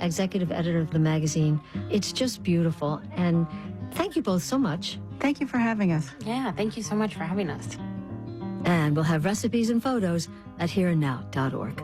executive editor of the magazine. It's just beautiful. And thank you both so much. Thank you for having us. Yeah, thank you so much for having us. And we'll have recipes and photos at hereandnow.org.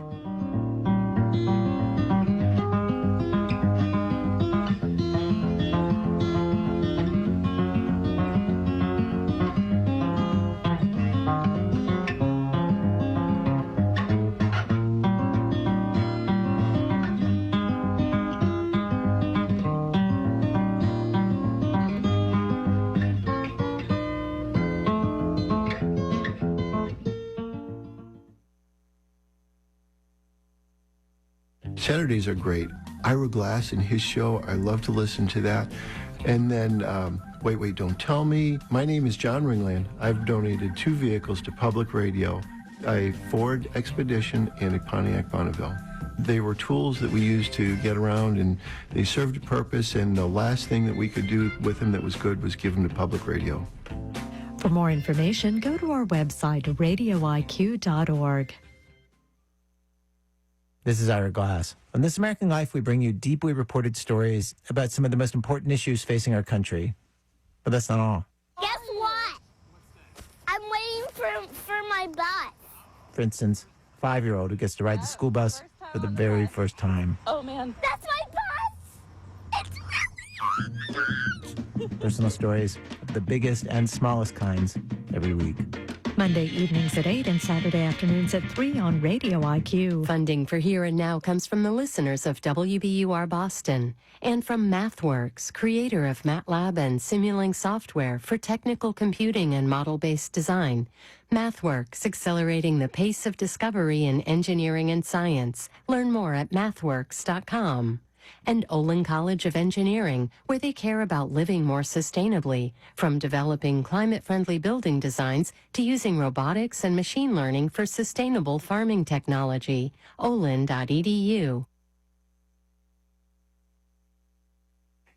Saturdays are great. Ira Glass and his show, I love to listen to that. And then, Wait, Don't Tell Me. My name is John Ringland. I've donated 2 vehicles to public radio, a Ford Expedition and a Pontiac Bonneville. They were tools that we used to get around, and they served a purpose, and the last thing that we could do with them that was good was give them to public radio. For more information, go to our website, radioiq.org. This is Ira Glass. On This American Life, we bring you deeply reported stories about some of the most important issues facing our country. But that's not all. Guess what? I'm waiting for my bus. For instance, a 5-year-old who gets to ride the school bus for the very first time. Oh, man. That's my bus! It's really big! Personal stories of the biggest and smallest kinds every week. Monday evenings at 8 and Saturday afternoons at 3 on Radio IQ. Funding for Here and Now comes from the listeners of WBUR Boston and from MathWorks, creator of MATLAB and Simulink software for technical computing and model-based design. MathWorks, accelerating the pace of discovery in engineering and science. Learn more at mathworks.com. And Olin College of Engineering, where they care about living more sustainably, from developing climate-friendly building designs to using robotics and machine learning for sustainable farming technology. olin.edu.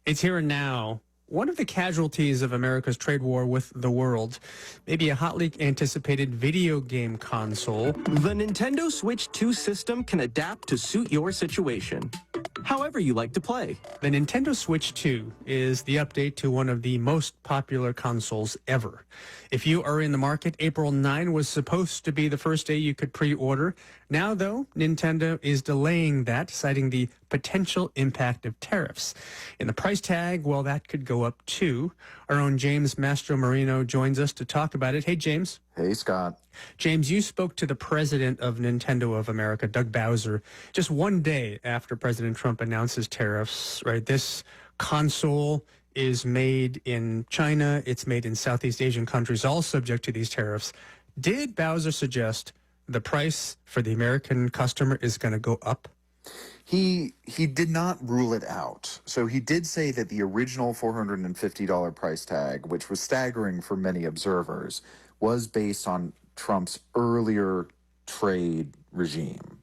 It's Here and Now. One of the casualties of America's trade war with the world may be a hotly anticipated video game console. The Nintendo Switch 2 system can adapt to suit your situation, however you like to play. The Nintendo Switch 2 is the update to one of the most popular consoles ever. If you are in the market, April 9 was supposed to be the first day you could pre-order. Now, though, Nintendo is delaying that, citing the potential impact of tariffs. And the price tag, well, that could go up too. Our own James Mastro Marino joins us to talk about it. Hey, James. Hey, Scott. James, you spoke to the president of Nintendo of America, Doug Bowser, just one day after President Trump announces tariffs, right? This console is made in China. It's made in Southeast Asian countries, all subject to these tariffs. Did Bowser suggest the price for the American customer is going to go up? He did not rule it out. So he did say that the original $450 price tag, which was staggering for many observers, was based on Trump's earlier trade regime.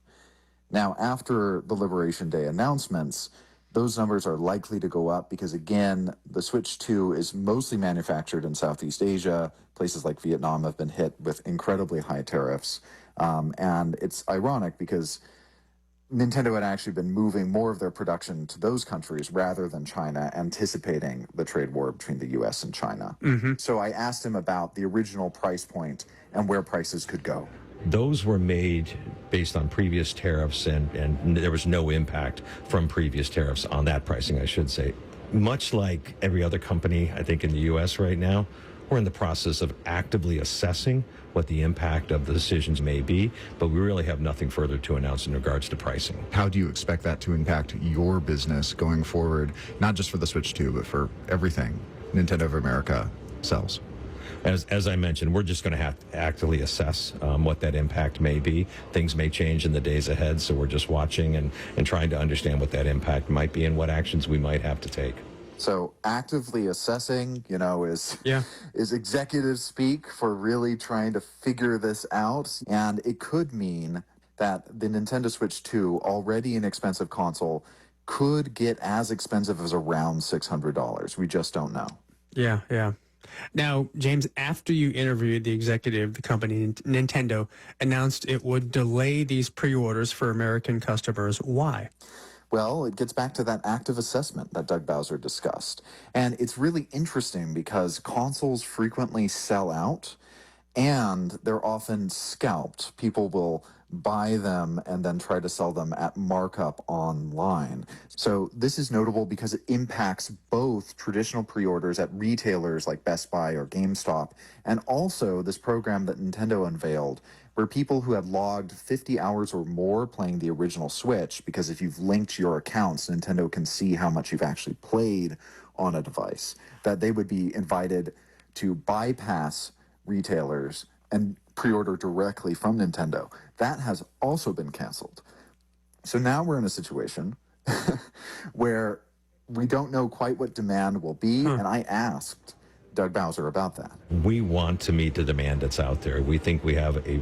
Now, after the Liberation Day announcements, those numbers are likely to go up because, again, the Switch 2 is mostly manufactured in Southeast Asia. Places like Vietnam have been hit with incredibly high tariffs. And it's ironic because Nintendo had actually been moving more of their production to those countries rather than China, anticipating the trade war between the U.S. and China. So I asked him about the original price point and where prices could go. Those were made based on previous tariffs, and there was no impact from previous tariffs on that pricing, I should say. Much like every other company, I think, in the U.S. right now, we're in the process of actively assessing what the impact of the decisions may be, but we really have nothing further to announce in regards to pricing. How do you expect that to impact your business going forward, not just for the Switch 2, but for everything Nintendo of America sells? As I mentioned, we're just going to have to actively assess what that impact may be. Things may change in the days ahead, so we're just watching and trying to understand what that impact might be and what actions we might have to take. So actively assessing, is executive speak for really trying to figure this out. And it could mean that the Nintendo Switch 2, already an expensive console, could get as expensive as around $600. We just don't know. Yeah. Now, James, after you interviewed the executive, the company, Nintendo, announced it would delay these pre-orders for American customers. Why? Well, it gets back to that active assessment that Doug Bowser discussed. And it's really interesting because consoles frequently sell out and they're often scalped. People will buy them and then try to sell them at markup online. So this is notable because it impacts both traditional pre-orders at retailers like Best Buy or GameStop, and also this program that Nintendo unveiled, where people who had logged 50 hours or more playing the original Switch, because if you've linked your accounts, Nintendo can see how much you've actually played on a device, that they would be invited to bypass retailers and pre-order directly from Nintendo. That has also been canceled. So now we're in a situation where we don't know quite what demand will be, and I asked Doug Bowser about that. We want to meet the demand that's out there. We think we have a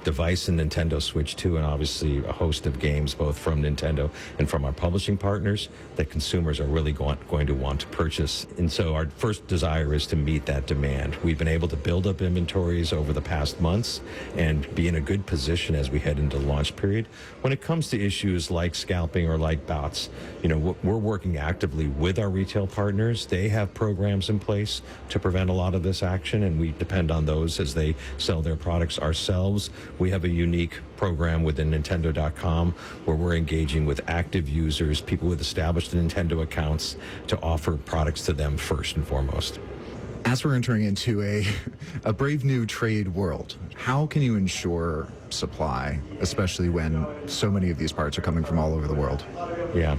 device in Nintendo Switch 2 and obviously a host of games both from Nintendo and from our publishing partners that consumers are really going to want to purchase. And so our first desire is to meet that demand. We've been able to build up inventories over the past months and be in a good position as we head into the launch period. When it comes to issues like scalping or like bots, you know, we're working actively with our retail partners. They have programs in place to prevent a lot of this action, and we depend on those as they sell their products ourselves. We have a unique program within Nintendo.com where we're engaging with active users, people with established Nintendo accounts, to offer products to them first and foremost. As we're entering into a brave new trade world, how can you ensure supply, especially when so many of these parts are coming from all over the world? Yeah.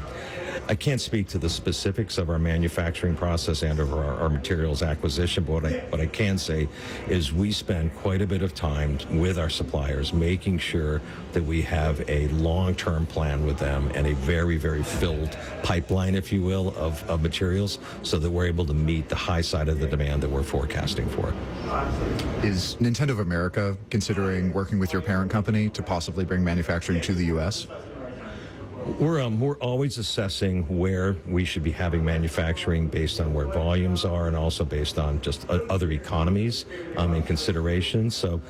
I can't speak to the specifics of our manufacturing process and of our materials acquisition, but what I can say is we spend quite a bit of time with our suppliers making sure that we have a long-term plan with them and a very, very filled pipeline, if you will, of materials so that we're able to meet the high side of the demand that we're forecasting for. Is Nintendo of America considering working with your parent company to possibly bring manufacturing to the U.S.? We're always assessing where we should be having manufacturing based on where volumes are and also based on just other economies in consideration. So,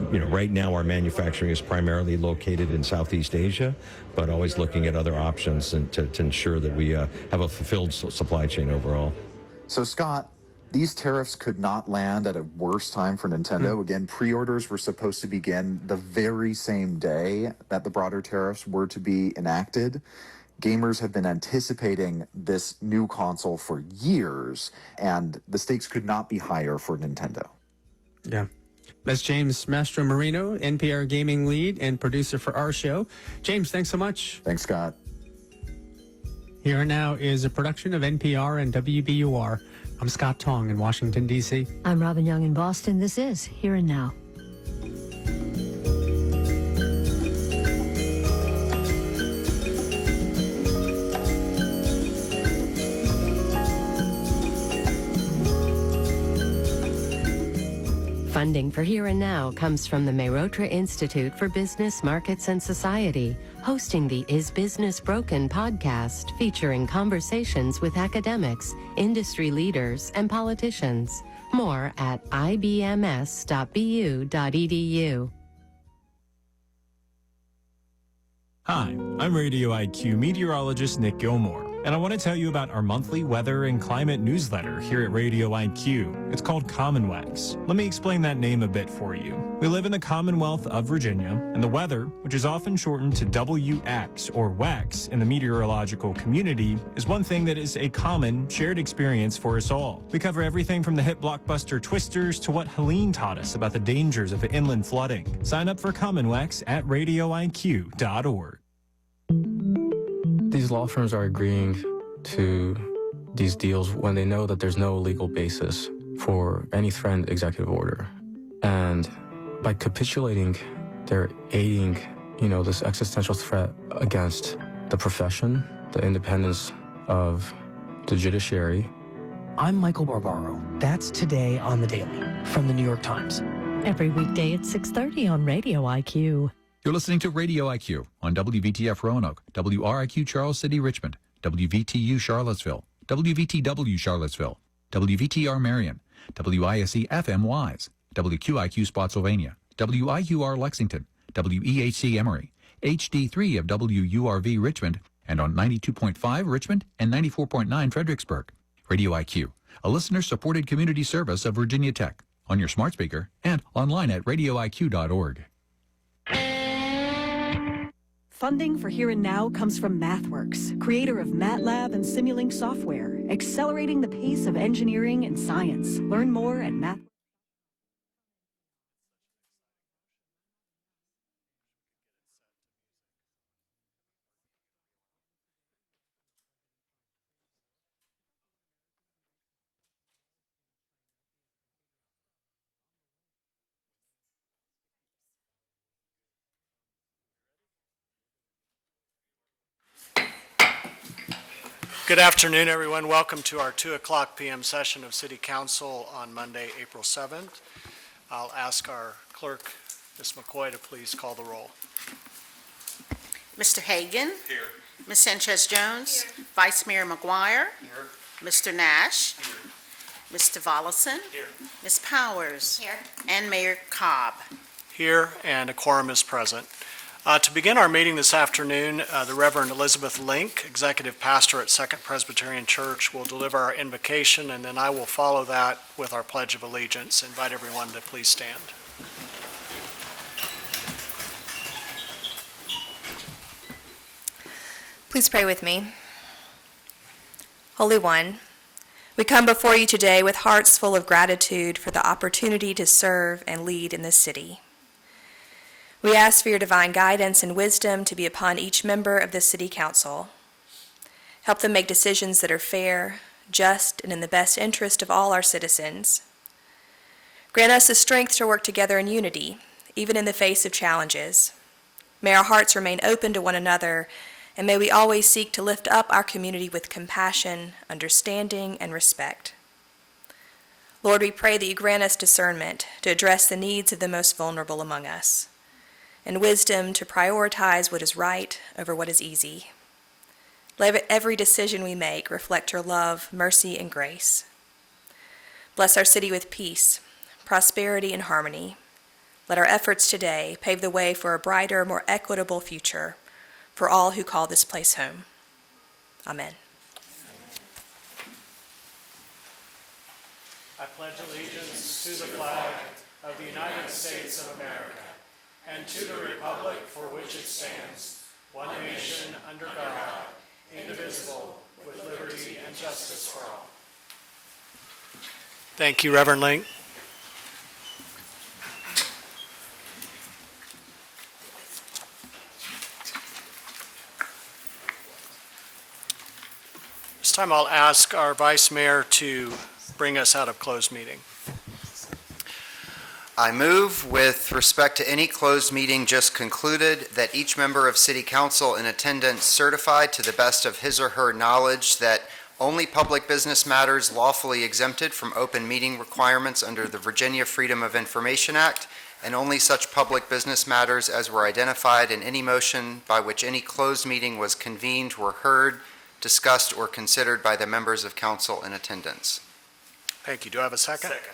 you know, right now our manufacturing is primarily located in Southeast Asia, but always looking at other options and to ensure that we have a fulfilled supply chain overall. So, Scott, these tariffs could not land at a worse time for Nintendo. Again, pre-orders were supposed to begin the very same day that the broader tariffs were to be enacted. Gamers have been anticipating this new console for years, and the stakes could not be higher for Nintendo. Yeah. That's James Mastro Marino, NPR gaming lead and producer for our show. James, thanks so much. Thanks, Scott. Here and Now is a production of NPR and WBUR. I'm Scott Tong in Washington, D.C. I'm Robin Young in Boston. This is Here and Now. Funding for Here and Now comes from the Mehrotra Institute for Business, Markets, and Society, hosting the Is Business Broken podcast, featuring conversations with academics, industry leaders, and politicians. More at ibms.bu.edu. Hi, I'm Radio IQ meteorologist Nick Gilmore, and I want to tell you about our monthly weather and climate newsletter here at Radio IQ. It's called Commonwex. Let me explain that name a bit for you. We live in the Commonwealth of Virginia, and the weather, which is often shortened to WX or WEX in the meteorological community, is one thing that is a common, shared experience for us all. We cover everything from the hit blockbuster Twisters to what Helene taught us about the dangers of inland flooding. Sign up for Commonwex at radioiq.org. These law firms are agreeing to these deals when they know that there's no legal basis for any threatened executive order. And by capitulating, they're aiding, this existential threat against the profession, the independence of the judiciary. I'm Michael Barbaro. That's Today on the Daily from the New York Times. Every weekday at 6:30 on Radio IQ. You're listening to Radio IQ on WVTF Roanoke, WRIQ Charles City Richmond, WVTU Charlottesville, WVTW Charlottesville, WVTR Marion, WISE FM Wise, WQIQ Spotsylvania, WIUR Lexington, WEHC Emory, HD3 of WURV Richmond, and on 92.5 Richmond and 94.9 Fredericksburg. Radio IQ, a listener-supported community service of Virginia Tech, on your smart speaker and online at radioiq.org. Funding for Here and Now comes from MathWorks, creator of MATLAB and Simulink software, accelerating the pace of engineering and science. Learn more at Math. Good afternoon, everyone. Welcome to our 2:00 p.m. session of City Council on Monday, April 7th. I'll ask our clerk, Ms. McCoy, to please call the roll. Mr. Hagan. Here. Ms. Sanchez-Jones. Here. Vice Mayor McGuire. Here. Mr. Nash. Here. Mr. Volleson. Here. Ms. Powers. Here. And Mayor Cobb. Here, and a quorum is present. To begin our meeting this afternoon, the Reverend Elizabeth Link, Executive Pastor at Second Presbyterian Church, will deliver our invocation, and then I will follow that with our Pledge of Allegiance. Invite everyone to please stand. Please pray with me. Holy One, we come before you today with hearts full of gratitude for the opportunity to serve and lead in this city. We ask for your divine guidance and wisdom to be upon each member of this city council. Help them make decisions that are fair, just, and in the best interest of all our citizens. Grant us the strength to work together in unity, even in the face of challenges. May our hearts remain open to one another, and may we always seek to lift up our community with compassion, understanding, and respect. Lord, we pray that you grant us discernment to address the needs of the most vulnerable among us, and wisdom to prioritize what is right over what is easy. Let every decision we make reflect your love, mercy, and grace. Bless our city with peace, prosperity, and harmony. Let our efforts today pave the way for a brighter, more equitable future for all who call this place home. Amen. I pledge allegiance to the flag of the United States of America and to the republic for which it stands, one nation under God, indivisible, with liberty and justice for all. Thank you, Reverend Link. This time I'll ask our Vice Mayor to bring us out of closed meeting. I move, with respect to any closed meeting just concluded, that each member of City Council in attendance certify to the best of his or her knowledge that only public business matters lawfully exempted from open meeting requirements under the Virginia Freedom of Information Act, and only such public business matters as were identified in any motion by which any closed meeting was convened were heard, discussed, or considered by the members of council in attendance. Thank you. Do I have a second? Second.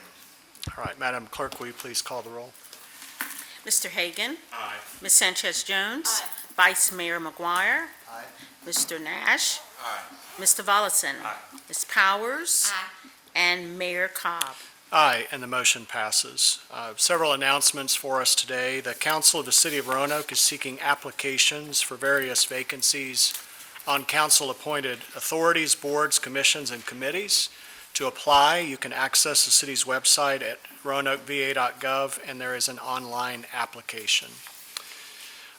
All right, Madam Clerk, will you please call the roll? Mr. Hagan. Aye. Ms. Sanchez-Jones. Vice Mayor McGuire. Aye. Mr. Nash. Aye. Mr. Volleson. Aye. Ms. Powers. Aye. And Mayor Cobb. Aye, and the motion passes. Several announcements for us today. The Council of the City of Roanoke is seeking applications for various vacancies on council-appointed authorities, boards, commissions, and committees. To apply, you can access the city's website at roanokeva.gov, and there is an online application.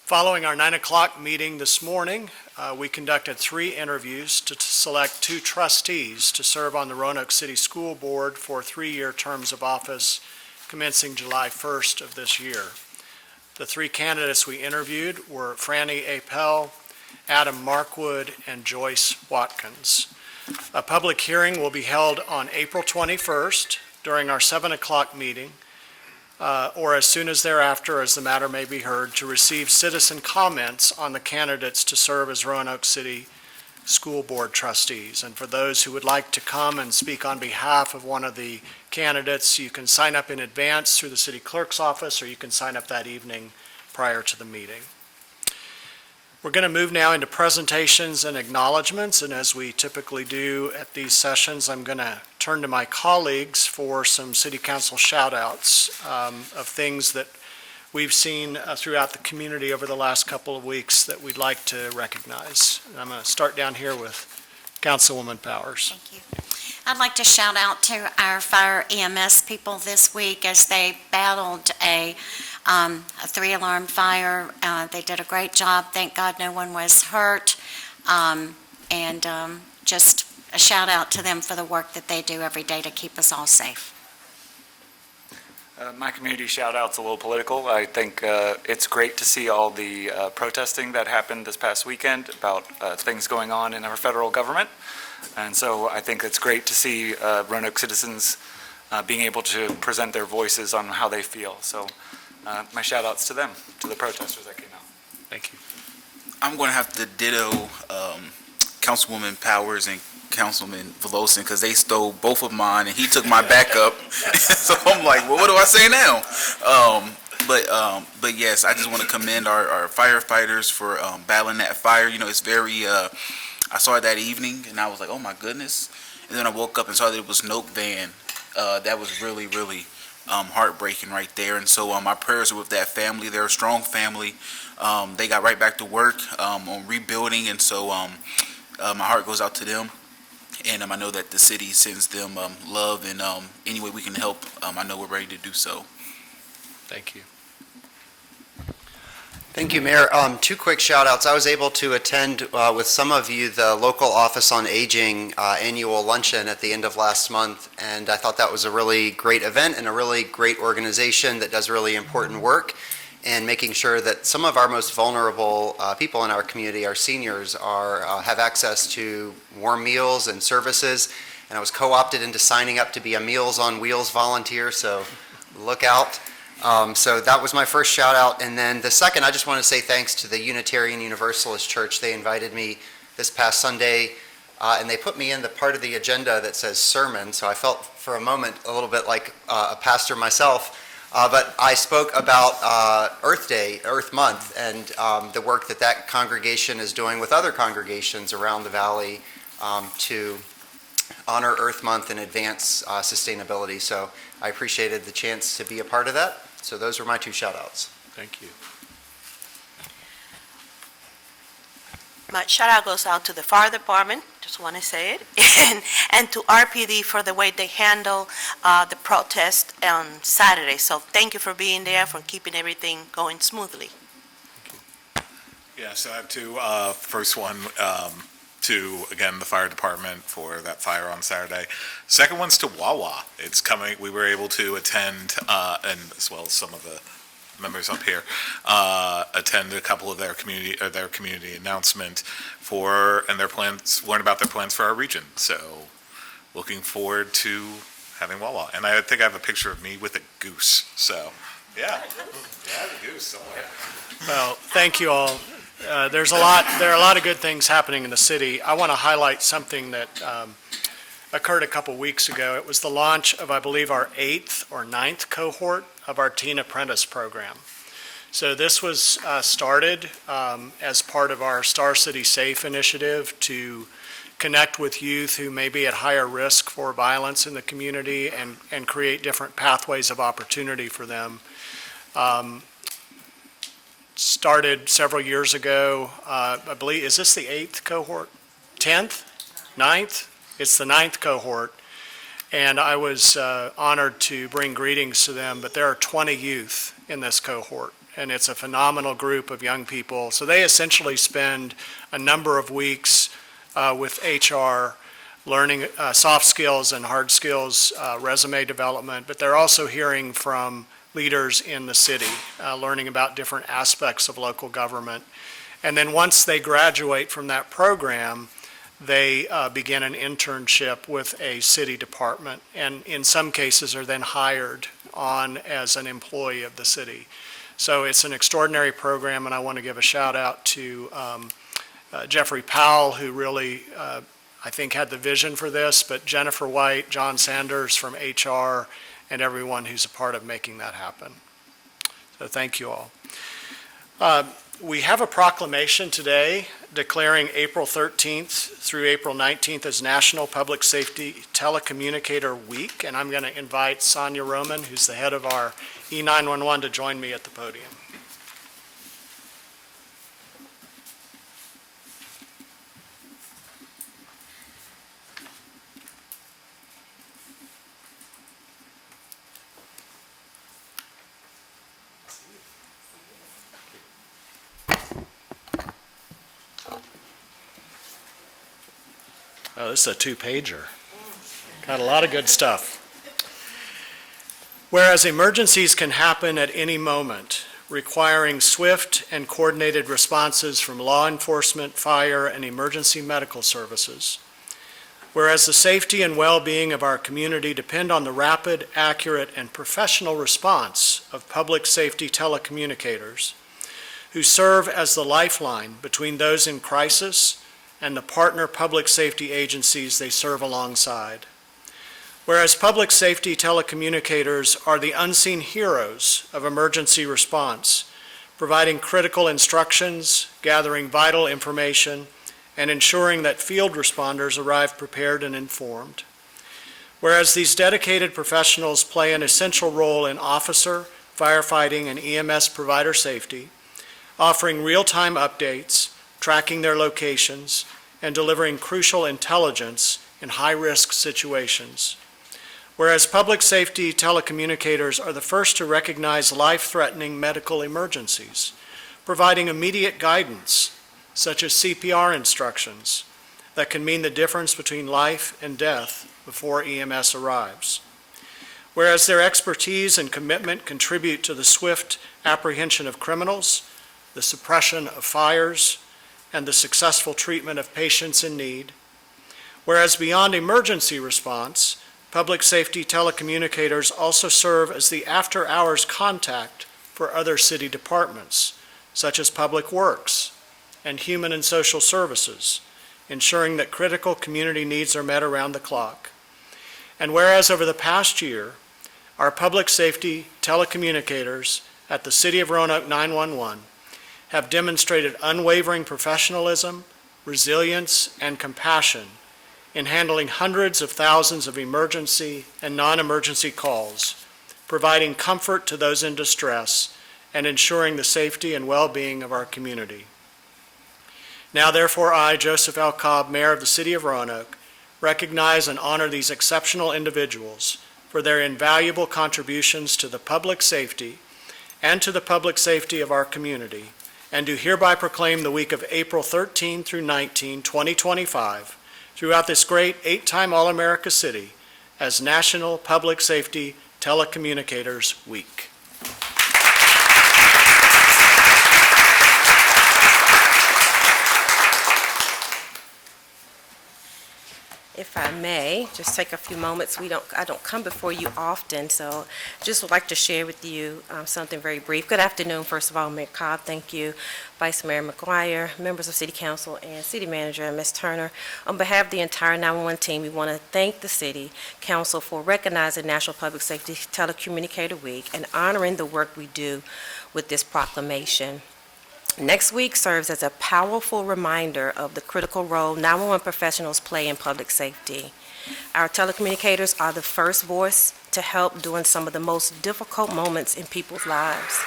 Following our 9 o'clock meeting this morning, we conducted 3 interviews to select 2 trustees to serve on the Roanoke City School Board for 3-year terms of office commencing July 1st of this year. The 3 candidates we interviewed were Franny A. Pell, Adam Markwood, and Joyce Watkins. A public hearing will be held on April 21st during our 7 o'clock meeting, or as soon as thereafter as the matter may be heard, to receive citizen comments on the candidates to serve as Roanoke City School Board trustees. And for those who would like to come and speak on behalf of one of the candidates, you can sign up in advance through the city clerk's office, or you can sign up that evening prior to the meeting. We're going to move now into presentations and acknowledgements, and as we typically do at these sessions, I'm going to turn to my colleagues for some City Council shout-outs of things that we've seen throughout the community over the last couple of weeks that we'd like to recognize. And I'm going to start down here with Councilwoman Powers. Thank you. I'd like to shout out to our Fire-EMS people this week as they battled a 3-alarm fire. They did a great job. Thank God no one was hurt. Just a shout out to them for the work that they do every day to keep us all safe. My community shout out's a little political. I think it's great to see all the protesting that happened this past weekend about things going on in our federal government. And so I think it's great to see Roanoke citizens being able to present their voices on how they feel. So my shout outs to them, to the protesters that came out. Thank you. I'm going to have to ditto Councilwoman Powers and Councilman Velosin because they stole both of mine and he took my backup. So I'm like, well, what do I say now? But yes, I just want to commend our firefighters for battling that fire. You know, it's very, I saw it that evening and I was like, oh my goodness. And then I woke up and saw that it was Noke van. That was really, really heartbreaking right there. And so my prayers are with that family. They're a strong family. They got right back to work on rebuilding. And so my heart goes out to them. And I know that the city sends them love, and any way we can help, I know we're ready to do so. Thank you. Thank you, Mayor. Two quick shout outs. I was able to attend with some of you the local Office on Aging annual luncheon at the end of last month, and I thought that was a really great event and a really great organization that does really important work and making sure that some of our most vulnerable people in our community, our seniors, have access to warm meals and services. And I was co-opted into signing up to be a Meals on Wheels volunteer, so look out. So that was my first shout out. And then the second, I just want to say thanks to the Unitarian Universalist Church. They invited me this past Sunday, and they put me in the part of the agenda that says sermon. So I felt for a moment a little bit like a pastor myself. But I spoke about Earth Day, Earth Month, and the work that that congregation is doing with other congregations around the valley to honor Earth Month and advance sustainability. So I appreciated the chance to be a part of that. So those were my two shout outs. Thank you. My shout out goes out to the fire department, just want to say it, and to RPD for the way they handle the protest on Saturday. So thank you for being there, for keeping everything going smoothly. Yeah, so I have two. First one to, again, the fire department for that fire on Saturday. Second one's to Wawa. It's coming. We were able to attend, and as well as some of the members up here, attend a couple of their community announcement and their plans, learn about their plans for our region. So looking forward to having Wawa. And I think I have a picture of me with a goose. So yeah, I have a goose somewhere. Well, thank you all. There are a lot of good things happening in the city. I want to highlight something that occurred a couple weeks ago. It was the launch of, I believe, our 8th or 9th cohort of our Teen Apprentice program. So this was started as part of our Star City Safe initiative to connect with youth who may be at higher risk for violence in the community and create different pathways of opportunity for them. Started several years ago, I believe, is this the 8th cohort? 10th? 9th? It's the 9th cohort. And I was honored to bring greetings to them, but there are 20 youth in this cohort, and it's a phenomenal group of young people. So they essentially spend a number of weeks with HR learning soft skills and hard skills, resume development, but they're also hearing from leaders in the city, learning about different aspects of local government. And then once they graduate from that program, they begin an internship with a city department, and in some cases are then hired on as an employee of the city. So it's an extraordinary program, and I want to give a shout out to Jeffrey Powell, who really, I think, had the vision for this, but Jennifer White, John Sanders from HR, and everyone who's a part of making that happen. So thank you all. We have a proclamation today declaring April 13th through April 19th as National Public Safety Telecommunicator Week, and I'm going to invite Sonia Roman, who's the head of our E911, to join me at the podium. Oh, this is a two-pager. Got a lot of good stuff. Whereas emergencies can happen at any moment, requiring swift and coordinated responses from law enforcement, fire, and emergency medical services. Whereas the safety and well-being of our community depend on the rapid, accurate, and professional response of public safety telecommunicators, who serve as the lifeline between those in crisis and the partner public safety agencies they serve alongside. Whereas public safety telecommunicators are the unseen heroes of emergency response, providing critical instructions, gathering vital information, and ensuring that field responders arrive prepared and informed. Whereas these dedicated professionals play an essential role in officer, firefighting, and EMS provider safety, offering real-time updates, tracking their locations, and delivering crucial intelligence in high-risk situations. Whereas public safety telecommunicators are the first to recognize life-threatening medical emergencies, providing immediate guidance, such as CPR instructions, that can mean the difference between life and death before EMS arrives. Whereas their expertise and commitment contribute to the swift apprehension of criminals, the suppression of fires, and the successful treatment of patients in need. Whereas beyond emergency response, public safety telecommunicators also serve as the after-hours contact for other city departments, such as Public Works and Human and Social Services, ensuring that critical community needs are met around the clock. And whereas over the past year, our public safety telecommunicators at the City of Roanoke 911 have demonstrated unwavering professionalism, resilience, and compassion in handling hundreds of thousands of emergency and non-emergency calls, providing comfort to those in distress, and ensuring the safety and well-being of our community. Now, therefore, I, Joseph L. Cobb, Mayor of the City of Roanoke, recognize and honor these exceptional individuals for their invaluable contributions to the public safety and to the public safety of our community, and do hereby proclaim the week of April 13 through 19, 2025, throughout this great 8-time All-America city as National Public Safety Telecommunicators Week. If I may, just take a few moments. I don't come before you often, so just would like to share with you something very brief. Good afternoon, first of all, Mayor Cobb. Thank you, Vice Mayor McGuire, members of City Council, and City Manager, Ms. Turner. On behalf of the entire 911 team, we want to thank the City Council for recognizing National Public Safety Telecommunicator Week and honoring the work we do with this proclamation. Next week serves as a powerful reminder of the critical role 911 professionals play in public safety. Our telecommunicators are the first voice to help during some of the most difficult moments in people's lives.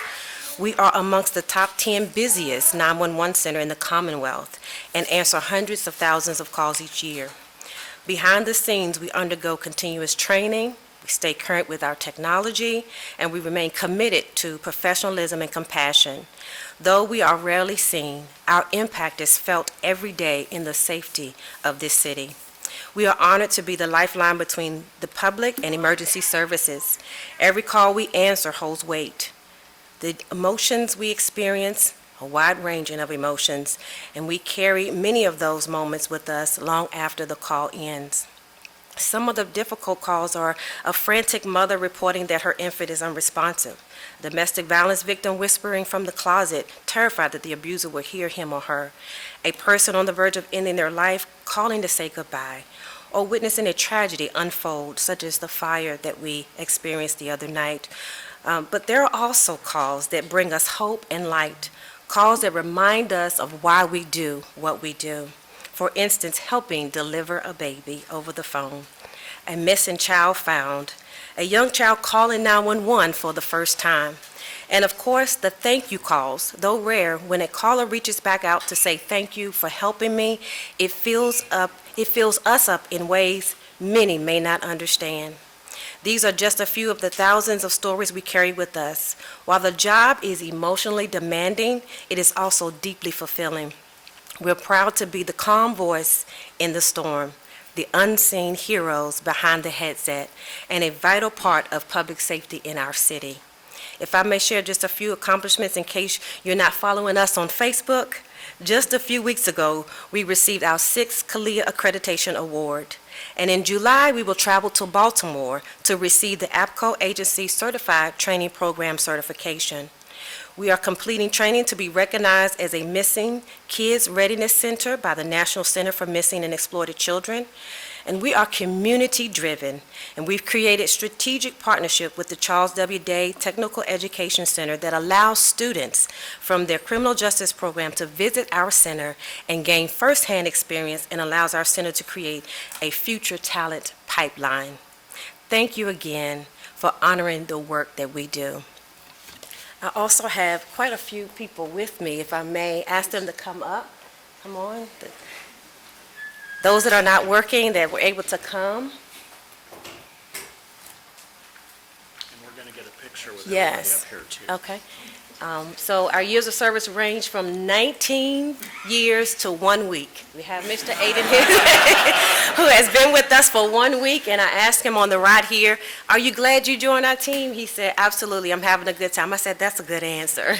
We are amongst the top 10 busiest 911 center in the Commonwealth and answer hundreds of thousands of calls each year. Behind the scenes, we undergo continuous training, we stay current with our technology, and we remain committed to professionalism and compassion. Though we are rarely seen, our impact is felt every day in the safety of this city. We are honored to be the lifeline between the public and emergency services. Every call we answer holds weight. The emotions we experience, a wide ranging of emotions, and we carry many of those moments with us long after the call ends. Some of the difficult calls are a frantic mother reporting that her infant is unresponsive, a domestic violence victim whispering from the closet, terrified that the abuser will hear him or her, a person on the verge of ending their life calling to say goodbye, or witnessing a tragedy unfold, such as the fire that we experienced the other night. But there are also calls that bring us hope and light, calls that remind us of why we do what we do. For instance, helping deliver a baby over the phone, a missing child found, a young child calling 911 for the first time. And of course, the thank you calls, though rare, when a caller reaches back out to say thank you for helping me, it fills us up in ways many may not understand. These are just a few of the thousands of stories we carry with us. While the job is emotionally demanding, it is also deeply fulfilling. We're proud to be the calm voice in the storm, the unseen heroes behind the headset, and a vital part of public safety in our city. If I may share just a few accomplishments in case you're not following us on Facebook, just a few weeks ago, we received our 6th CALIA Accreditation Award. And in July, we will travel to Baltimore to receive the APCO Agency Certified Training Program certification. We are completing training to be recognized as a Missing Kids Readiness Center by the National Center for Missing and Exploited Children. And we are community-driven, and we've created strategic partnership with the Charles W. Day Technical Education Center that allows students from their criminal justice program to visit our center and gain firsthand experience, and allows our center to create a future talent pipeline. Thank you again for honoring the work that we do. I also have quite a few people with me. If I may ask them to come up. Come on. Those that are not working, that were able to come. And we're going to get a picture with Yes. everybody up here, too. Okay. So our years of service range from 19 years to 1 week. We have Mr. Aiden here, who has been with us for 1 week, and I asked him on the ride here, "Are you glad you joined our team?" He said, "Absolutely, I'm having a good time." I said, "That's a good answer."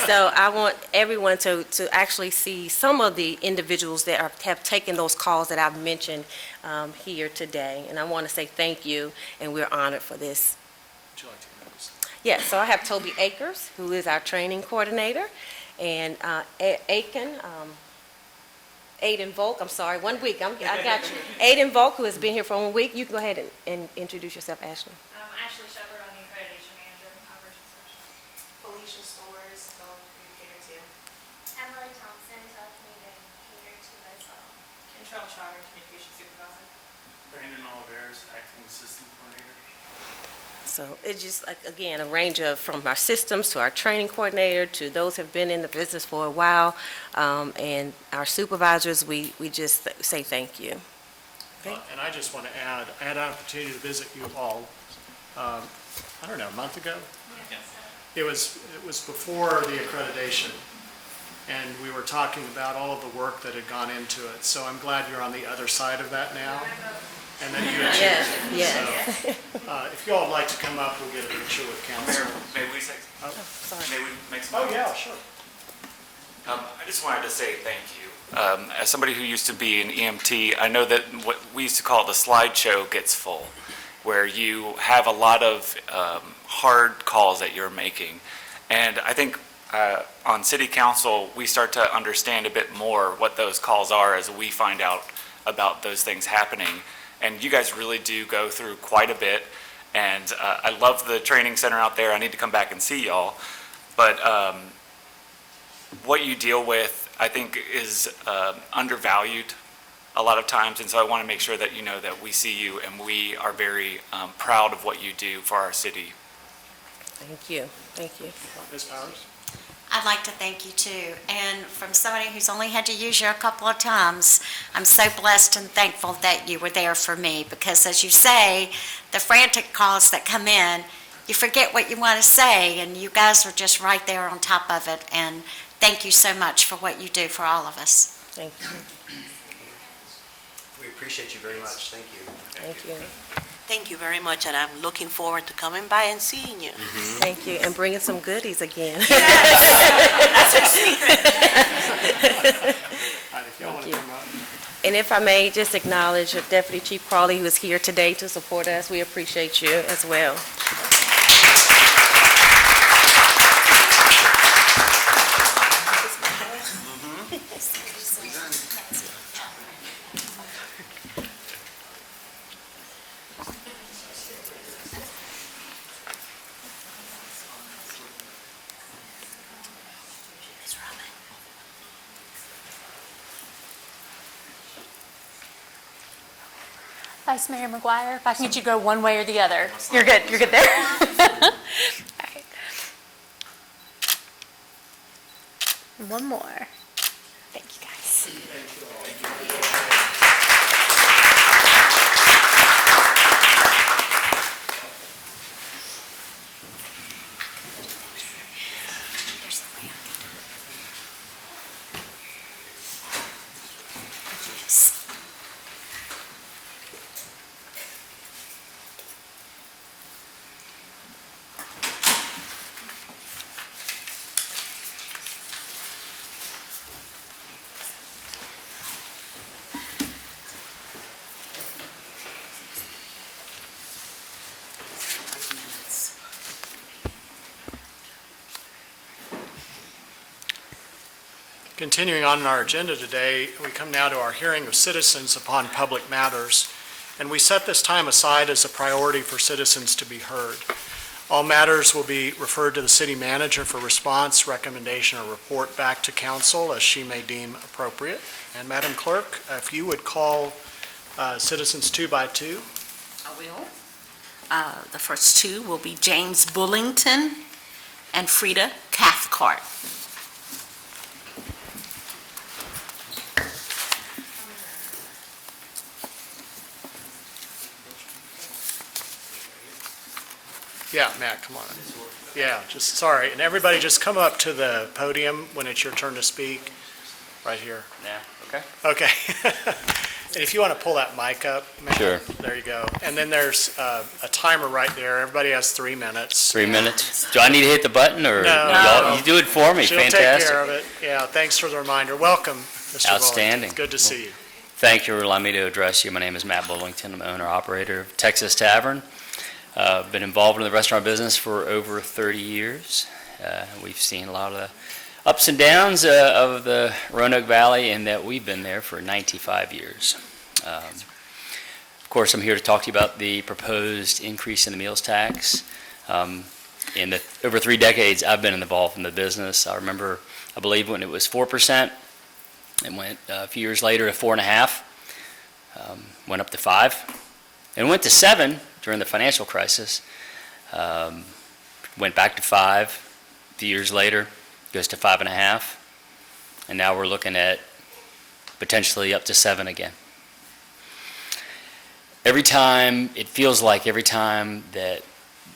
So I want everyone to actually see some of the individuals that have taken those calls that I've mentioned here today, and I want to say thank you, and we're honored for this. Would you like to introduce? Yes, so I have Toby Akers, who is our training coordinator, and Aiden Volk, I'm sorry, 1 week, I got you. Aiden Volk, who has been here for 1 week. You can go ahead and introduce yourself, Ashley. Ashley Shepard, I'm the accreditation manager, operations specialist. Felicia Stores, communicator too. Emily Thompson, telecommunicator to as well. Control Charter, communication supervisor. Brandon Oliveras, acting assistant coordinator. So it's just, like, again, a range of, from our systems to our training coordinator to those who have been in the business for a while, and our supervisors, we just say thank you. Okay. And I just want to add, I had an opportunity to visit you all, I don't know, a month ago? It was before the accreditation, and we were talking about all of the work that had gone into it. So I'm glad you're on the other side of that now, and that you achieved it. Yes. So, if you all would like to come up, we'll get a picture with council. May we say, Sorry. may we make some Oh, comments? yeah, sure. I just wanted to say thank you. As somebody who used to be an EMT, I know that what we used to call the slideshow gets full, where you have a lot of hard calls that you're making. And I think on city council, we start to understand a bit more what those calls are as we find out about those things happening. And you guys really do go through quite a bit. And I love the training center out there. I need to come back and see y'all. But what you deal with, I think, is undervalued a lot of times. And so I want to make sure that you know that we see you and we are very proud of what you do for our city. Thank you. Thank you. Ms. Powers? I'd like to thank you too. And from somebody who's only had to use you a couple of times, I'm so blessed and thankful that you were there for me, because as you say, the frantic calls that come in, you forget what you want to say, and you guys are just right there on top of it. And thank you so much for what you do for all of us. Thank you. We appreciate you very much. Thank you. Thank you. Thank you very much, and I'm looking forward to coming by and seeing you. Thank you, and bringing some goodies again. That's a secret. If y'all want to come up. And if I may just acknowledge Deputy Chief Crawley, who is here today to support us. We appreciate you as well. Vice Mayor McGuire, if I can get you to go one way or the other. You're good there. All right. One more. Thank you, guys. Continuing on our agenda today, we come now to our hearing of citizens upon public matters, and we set this time aside as a priority for citizens to be heard. All matters will be referred to the city manager for response, recommendation, or report back to council as she may deem appropriate. And Madam Clerk, if you would call citizens two by two. I will. The first two will be James Bullington and Frida Cathcart. Yeah, Matt, come on. Yeah, just, sorry. And everybody just come up to the podium when it's your turn to speak, right here. Yeah, okay. Okay. And if you want to pull that mic up, Matt. Sure. There you go. And then there's a timer right there. Everybody has 3 minutes. 3 minutes? Do I need to hit the button, or No. you do it for me? She'll Fantastic. take care of it. Yeah, thanks for the reminder. Welcome, Mr. Outstanding. Bullington. Good to see you. Thank you for allowing me to address you. My name is Matt Bullington. I'm owner-operator of Texas Tavern. Been involved in the restaurant business for over 30 years. We've seen a lot of the ups and downs of the Roanoke Valley, and that we've been there for 95 years. Of course, I'm here to talk to you about the proposed increase in the meals tax. In the over 3 decades I've been involved in the business, I believe when it was 4%, it went a few years later to 4.5%, went up to 5%, and went to 7% during the financial crisis, went back to 5%, a few years later, goes to 5.5%, and now we're looking at potentially up to 7% again. It feels like every time that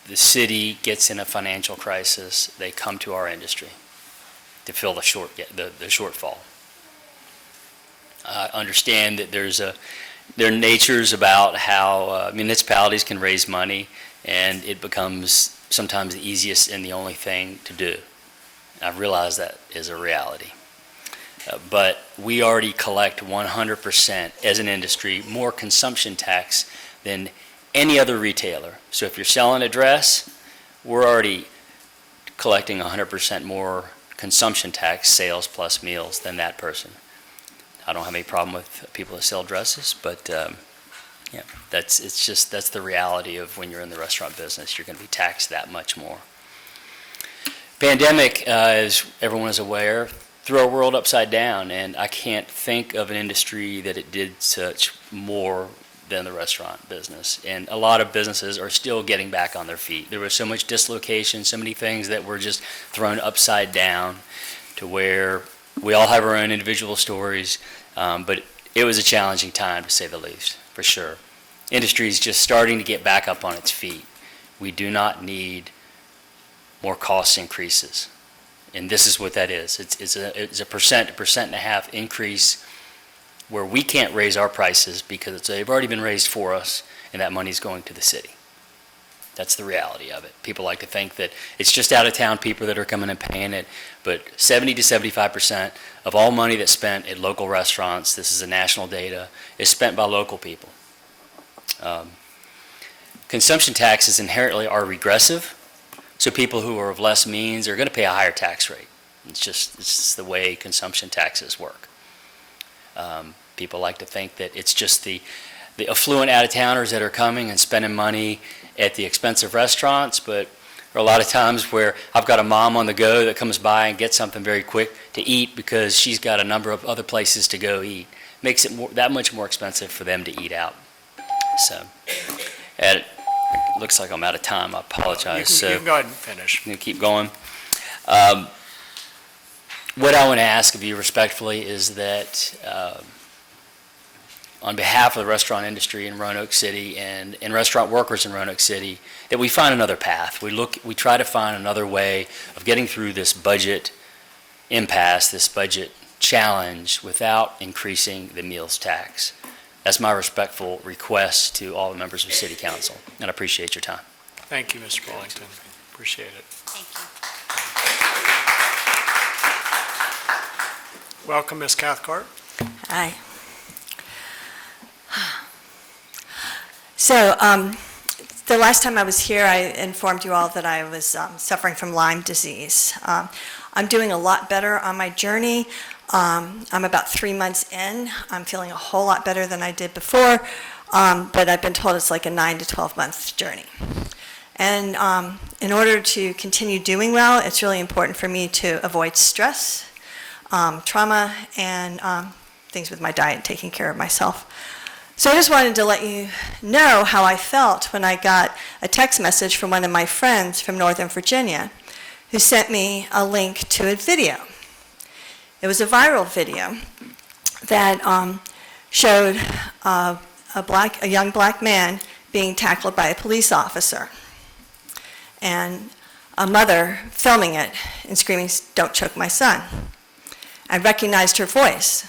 the city gets in a financial crisis, they come to our industry to fill the shortfall. I understand that there are natures about how municipalities can raise money, and it becomes sometimes the easiest and the only thing to do. I realize that is a reality. But we already collect 100% as an industry more consumption tax than any other retailer. So if you're selling a dress, we're already collecting 100% more consumption tax, sales plus meals, than that person. I don't have any problem with people that sell dresses, but yeah, that's the reality of when you're in the restaurant business. You're going to be taxed that much more. Pandemic, as everyone is aware, threw our world upside down, and I can't think of an industry that it did such more than the restaurant business. And a lot of businesses are still getting back on their feet. There was so much dislocation, so many things that were just thrown upside down, to where we all have our own individual stories, but it was a challenging time, to say the least, for sure. Industry is just starting to get back up on its feet. We do not need more cost increases. And this is what that is. It's a percent and a half increase where we can't raise our prices because they've already been raised for us, and that money's going to the city. That's the reality of it. People like to think that it's just out-of-town people that are coming and paying it, but 70 to 75% of all money that's spent at local restaurants, this is a national data, is spent by local people. Consumption taxes inherently are regressive, so people who are of less means are going to pay a higher tax rate. It's just the way consumption taxes work. People like to think that it's just the affluent out-of-towners that are coming and spending money at the expensive restaurants, but there are a lot of times where I've got a mom on the go that comes by and gets something very quick to eat because she's got a number of other places to go eat. Makes it that much more expensive for them to eat out. So, Ed, it looks like I'm out of time. I apologize. You can go ahead and finish. I'm going to keep going. What I want to ask of you respectfully is that on behalf of the restaurant industry in Roanoke City and restaurant workers in Roanoke City, that we find another path. We try to find another way of getting through this budget impasse, this budget challenge, without increasing the meals tax. That's my respectful request to all the members of City Council, and I appreciate your time. Thank you, Mr. Bullington. Appreciate it. Thank you. Welcome, Ms. Cathcart. Hi. So, the last time I was here, I informed you all that I was suffering from Lyme disease. I'm doing a lot better on my journey. I'm about 3 months in. I'm feeling a whole lot better than I did before, but I've been told it's like a 9 to 12 month journey. And in order to continue doing well, it's really important for me to avoid stress, trauma, and things with my diet, taking care of myself. So I just wanted to let you know how I felt when I got a text message from one of my friends from Northern Virginia who sent me a link to a video. It was a viral video that showed a young black man being tackled by a police officer, and a mother filming it and screaming, "Don't choke my son." I recognized her voice.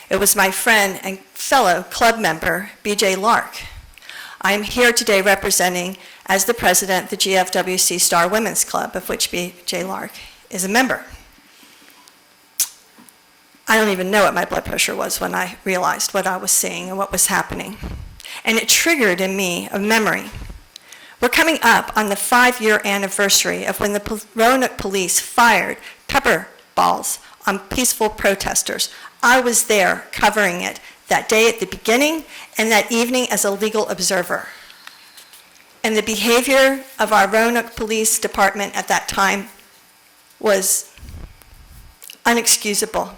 It was my friend and fellow club member, BJ Lark. I am here today representing, as the president, the GFWC Star Women's Club, of which BJ Lark is a member. I don't even know what my blood pressure was when I realized what I was seeing and what was happening. And it triggered in me a memory. We're coming up on the 5-year anniversary of when the Roanoke police fired pepper balls on peaceful protesters. I was there covering it that day at the beginning and that evening as a legal observer. And the behavior of our Roanoke Police Department at that time was unexcusable.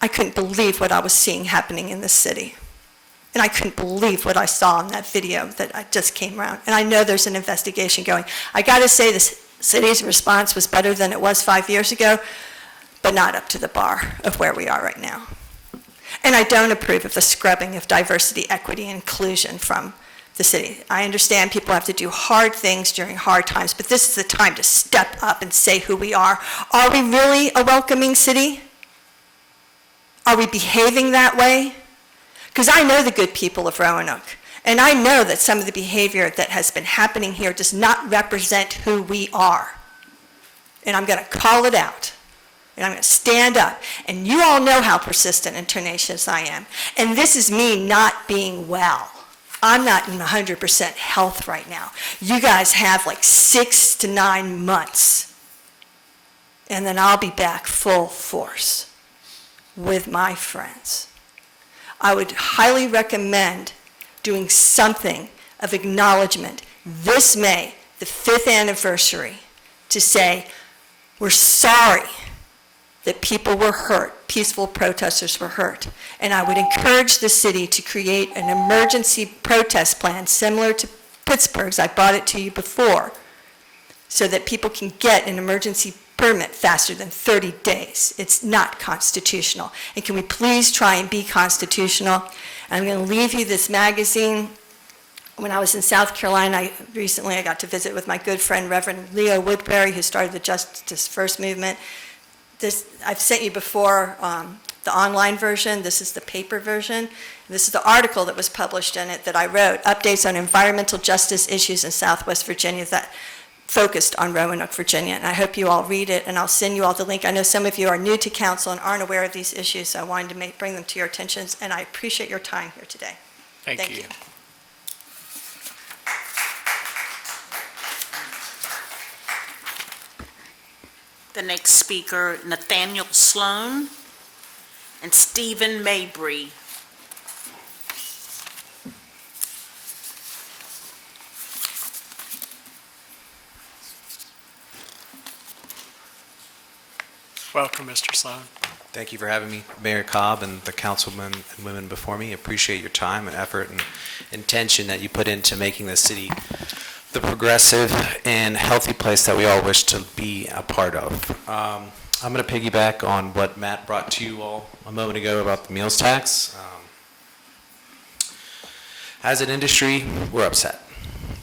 I couldn't believe what I was seeing happening in this city. And I couldn't believe what I saw in that video that just came around. And I know there's an investigation going. I got to say, the city's response was better than it was 5 years ago, but not up to the bar of where we are right now. And I don't approve of the scrubbing of diversity, equity, and inclusion from the city. I understand people have to do hard things during hard times, but this is the time to step up and say who we are. Are we really a welcoming city? Are we behaving that way? Because I know the good people of Roanoke, and I know that some of the behavior that has been happening here does not represent who we are. And I'm going to call it out. And I'm going to stand up. And you all know how persistent and tenacious I am. And this is me not being well. I'm not in 100% health right now. You guys have like 6 to 9 months. And then I'll be back full force with my friends. I would highly recommend doing something of acknowledgement this May, the 5th anniversary, to say, we're sorry that people were hurt, peaceful protesters were hurt. And I would encourage the city to create an emergency protest plan similar to Pittsburgh's. I brought it to you before, so that people can get an emergency permit faster than 30 days. It's not constitutional. And can we please try and be constitutional? I'm going to leave you this magazine. When I was in South Carolina, recently I got to visit with my good friend, Reverend Leo Woodbury, who started the Justice First movement. I've sent you before the online version. This is the paper version. This is the article that was published in it that I wrote, Updates on Environmental Justice Issues in Southwest Virginia, that focused on Roanoke, Virginia. And I hope you all read it, and I'll send you all the link. I know some of you are new to council and aren't aware of these issues, so I wanted to bring them to your attention, and I appreciate your time here today. Thank you. The next speaker, Nathaniel Sloan and Stephen Mabry. Welcome, Mr. Sloan. Thank you for having me, Mayor Cobb and the councilmen and women before me. Appreciate your time and effort and intention that you put into making this city the progressive and healthy place that we all wish to be a part of. I'm going to piggyback on what Matt brought to you all a moment ago about the meals tax. As an industry, we're upset.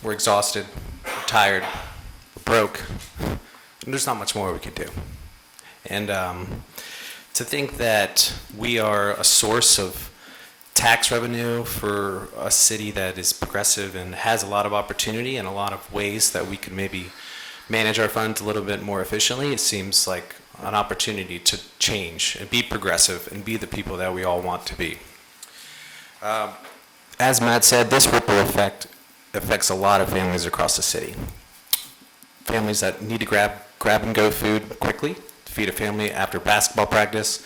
We're exhausted, we're tired, we're broke, and there's not much more we can do. And to think that we are a source of tax revenue for a city that is progressive and has a lot of opportunity and a lot of ways that we could maybe manage our funds a little bit more efficiently, it seems like an opportunity to change and be progressive and be the people that we all want to be. As Matt said, this ripple effect affects a lot of families across the city. Families that need to grab and go food quickly, feed a family after basketball practice,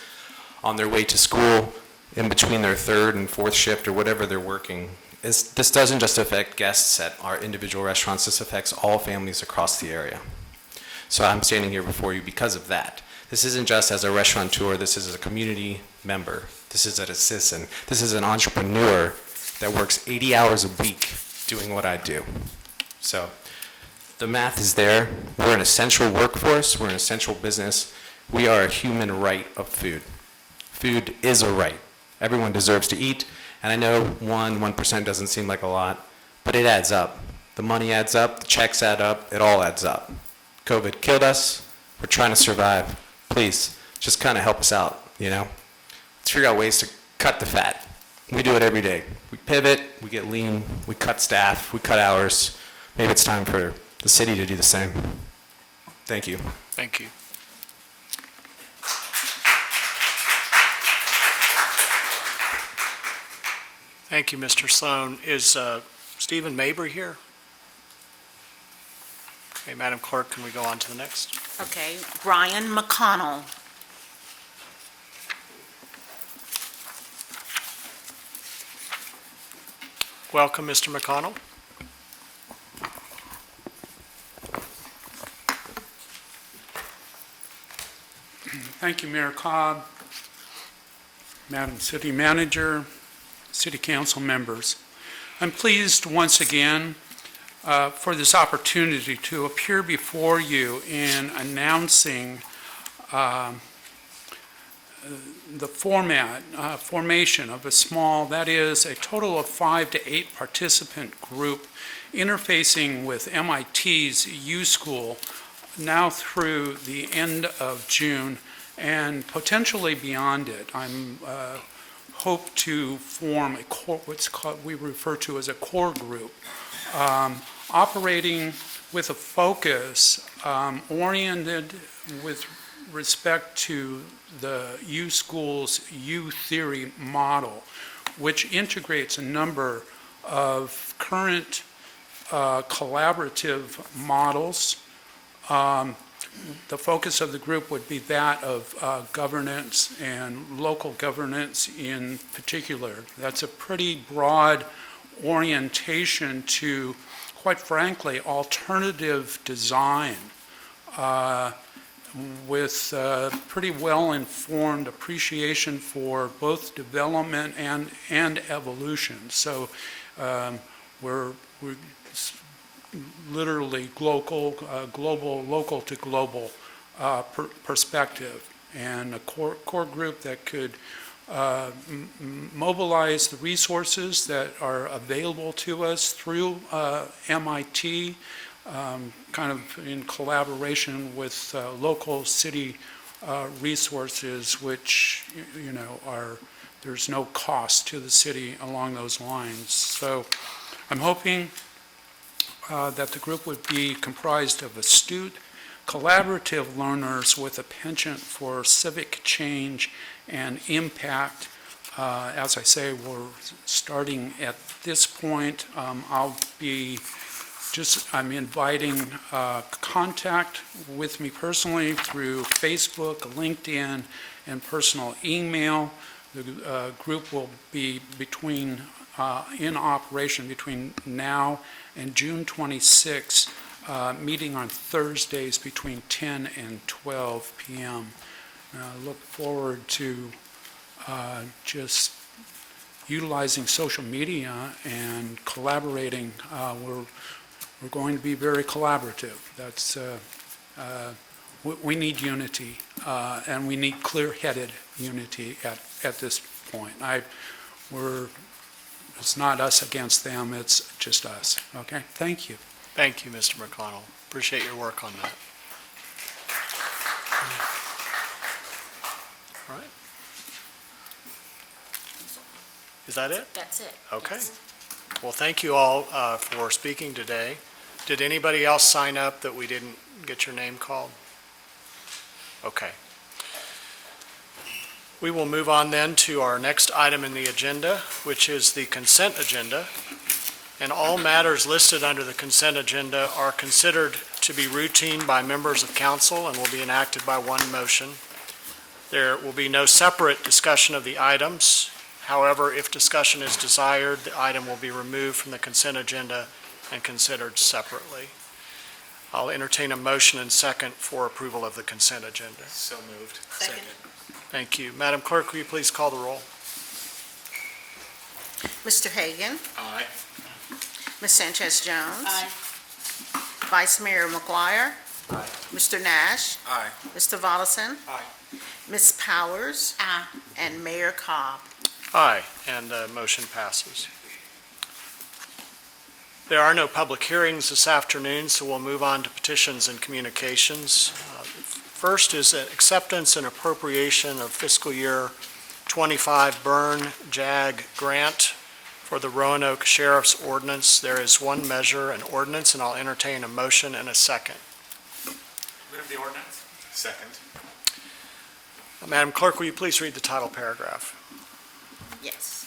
on their way to school, in between their third and fourth shift or whatever they're working. This doesn't just affect guests at our individual restaurants, this affects all families across the area. So I'm standing here before you because of that. This isn't just as a restaurateur, this is as a community member, this is as a citizen, this is an entrepreneur that works 80 hours a week doing what I do. So the math is there. We're an essential workforce, we're an essential business. We are a human right of food. Food is a right. Everyone deserves to eat, and I know 1% doesn't seem like a lot, but it adds up. The money adds up, the checks add up, it all adds up. COVID killed us, we're trying to survive. Please, just kind of help us out, you know? Let's figure out ways to cut the fat. We do it every day. We pivot, we get lean, we cut staff, we cut hours. Maybe it's time for the city to do the same. Thank you. Thank you. Thank you, Mr. Sloan. Is Stephen Mabry here? Okay, Madam Clerk, can we go on to the next? Okay, Brian McConnell. Welcome, Mr. McConnell. Thank you, Mayor Cobb, Madam City Manager, City Council members. I'm pleased once again for this opportunity to appear before you in announcing the formation of a small, that is a total of 5 to 8 participant group interfacing with MIT's U School now through the end of June and potentially beyond it. I'm hope to form a core, what's called, we refer to as a core group, operating with a focus oriented with respect to the U School's U theory model, which integrates a number of current collaborative models. The focus of the group would be that of governance and local governance in particular. That's a pretty broad orientation to, quite frankly, alternative design with pretty well-informed appreciation for both development and evolution. So we're literally global, local to global perspective, and a core group that could mobilize the resources that are available to us through MIT, kind of in collaboration with local city resources, which, you know, there's no cost to the city along those lines. So I'm hoping that the group would be comprised of astute, collaborative learners with a penchant for civic change and impact. As I say, we're starting at this point. I'm inviting contact with me personally through Facebook, LinkedIn, and personal email. The group will be in operation between now and June 26, meeting on Thursdays between 10 and 12 p.m. I look forward to just utilizing social media and collaborating. We're going to be very collaborative. That's we need unity, and we need clear-headed unity at this point. It's not us against them, it's just us. Okay, thank you. Thank you, Mr. McConnell. Appreciate your work on that. All right. Is that it? That's it. Okay. Well, thank you all for speaking today. Did anybody else sign up that we didn't get your name called? Okay. We will move on then to our next item in the agenda, which is the consent agenda. And all matters listed under the consent agenda are considered to be routine by members of council and will be enacted by one motion. There will be no separate discussion of the items. However, if discussion is desired, the item will be removed from the consent agenda and considered separately. I'll entertain a motion and second for approval of the consent agenda. So moved. Second. Thank you. Madam Clerk, will you please call the roll? Mr. Hagan? Aye. Ms. Sanchez Jones? Aye. Vice Mayor McGuire? Aye. Mr. Nash? Aye. Mr. Volleson? Aye. Ms. Powers? Aye. And Mayor Cobb. Aye, and motion passes. There are no public hearings this afternoon, so we'll move on to petitions and communications. First is acceptance and appropriation of fiscal year 25 Burn JAG grant for the Roanoke Sheriff's Ordinance. There is one measure, an ordinance, and I'll entertain a motion and a second. Move the ordinance. Second. Madam Clerk, will you please read the title paragraph? Yes.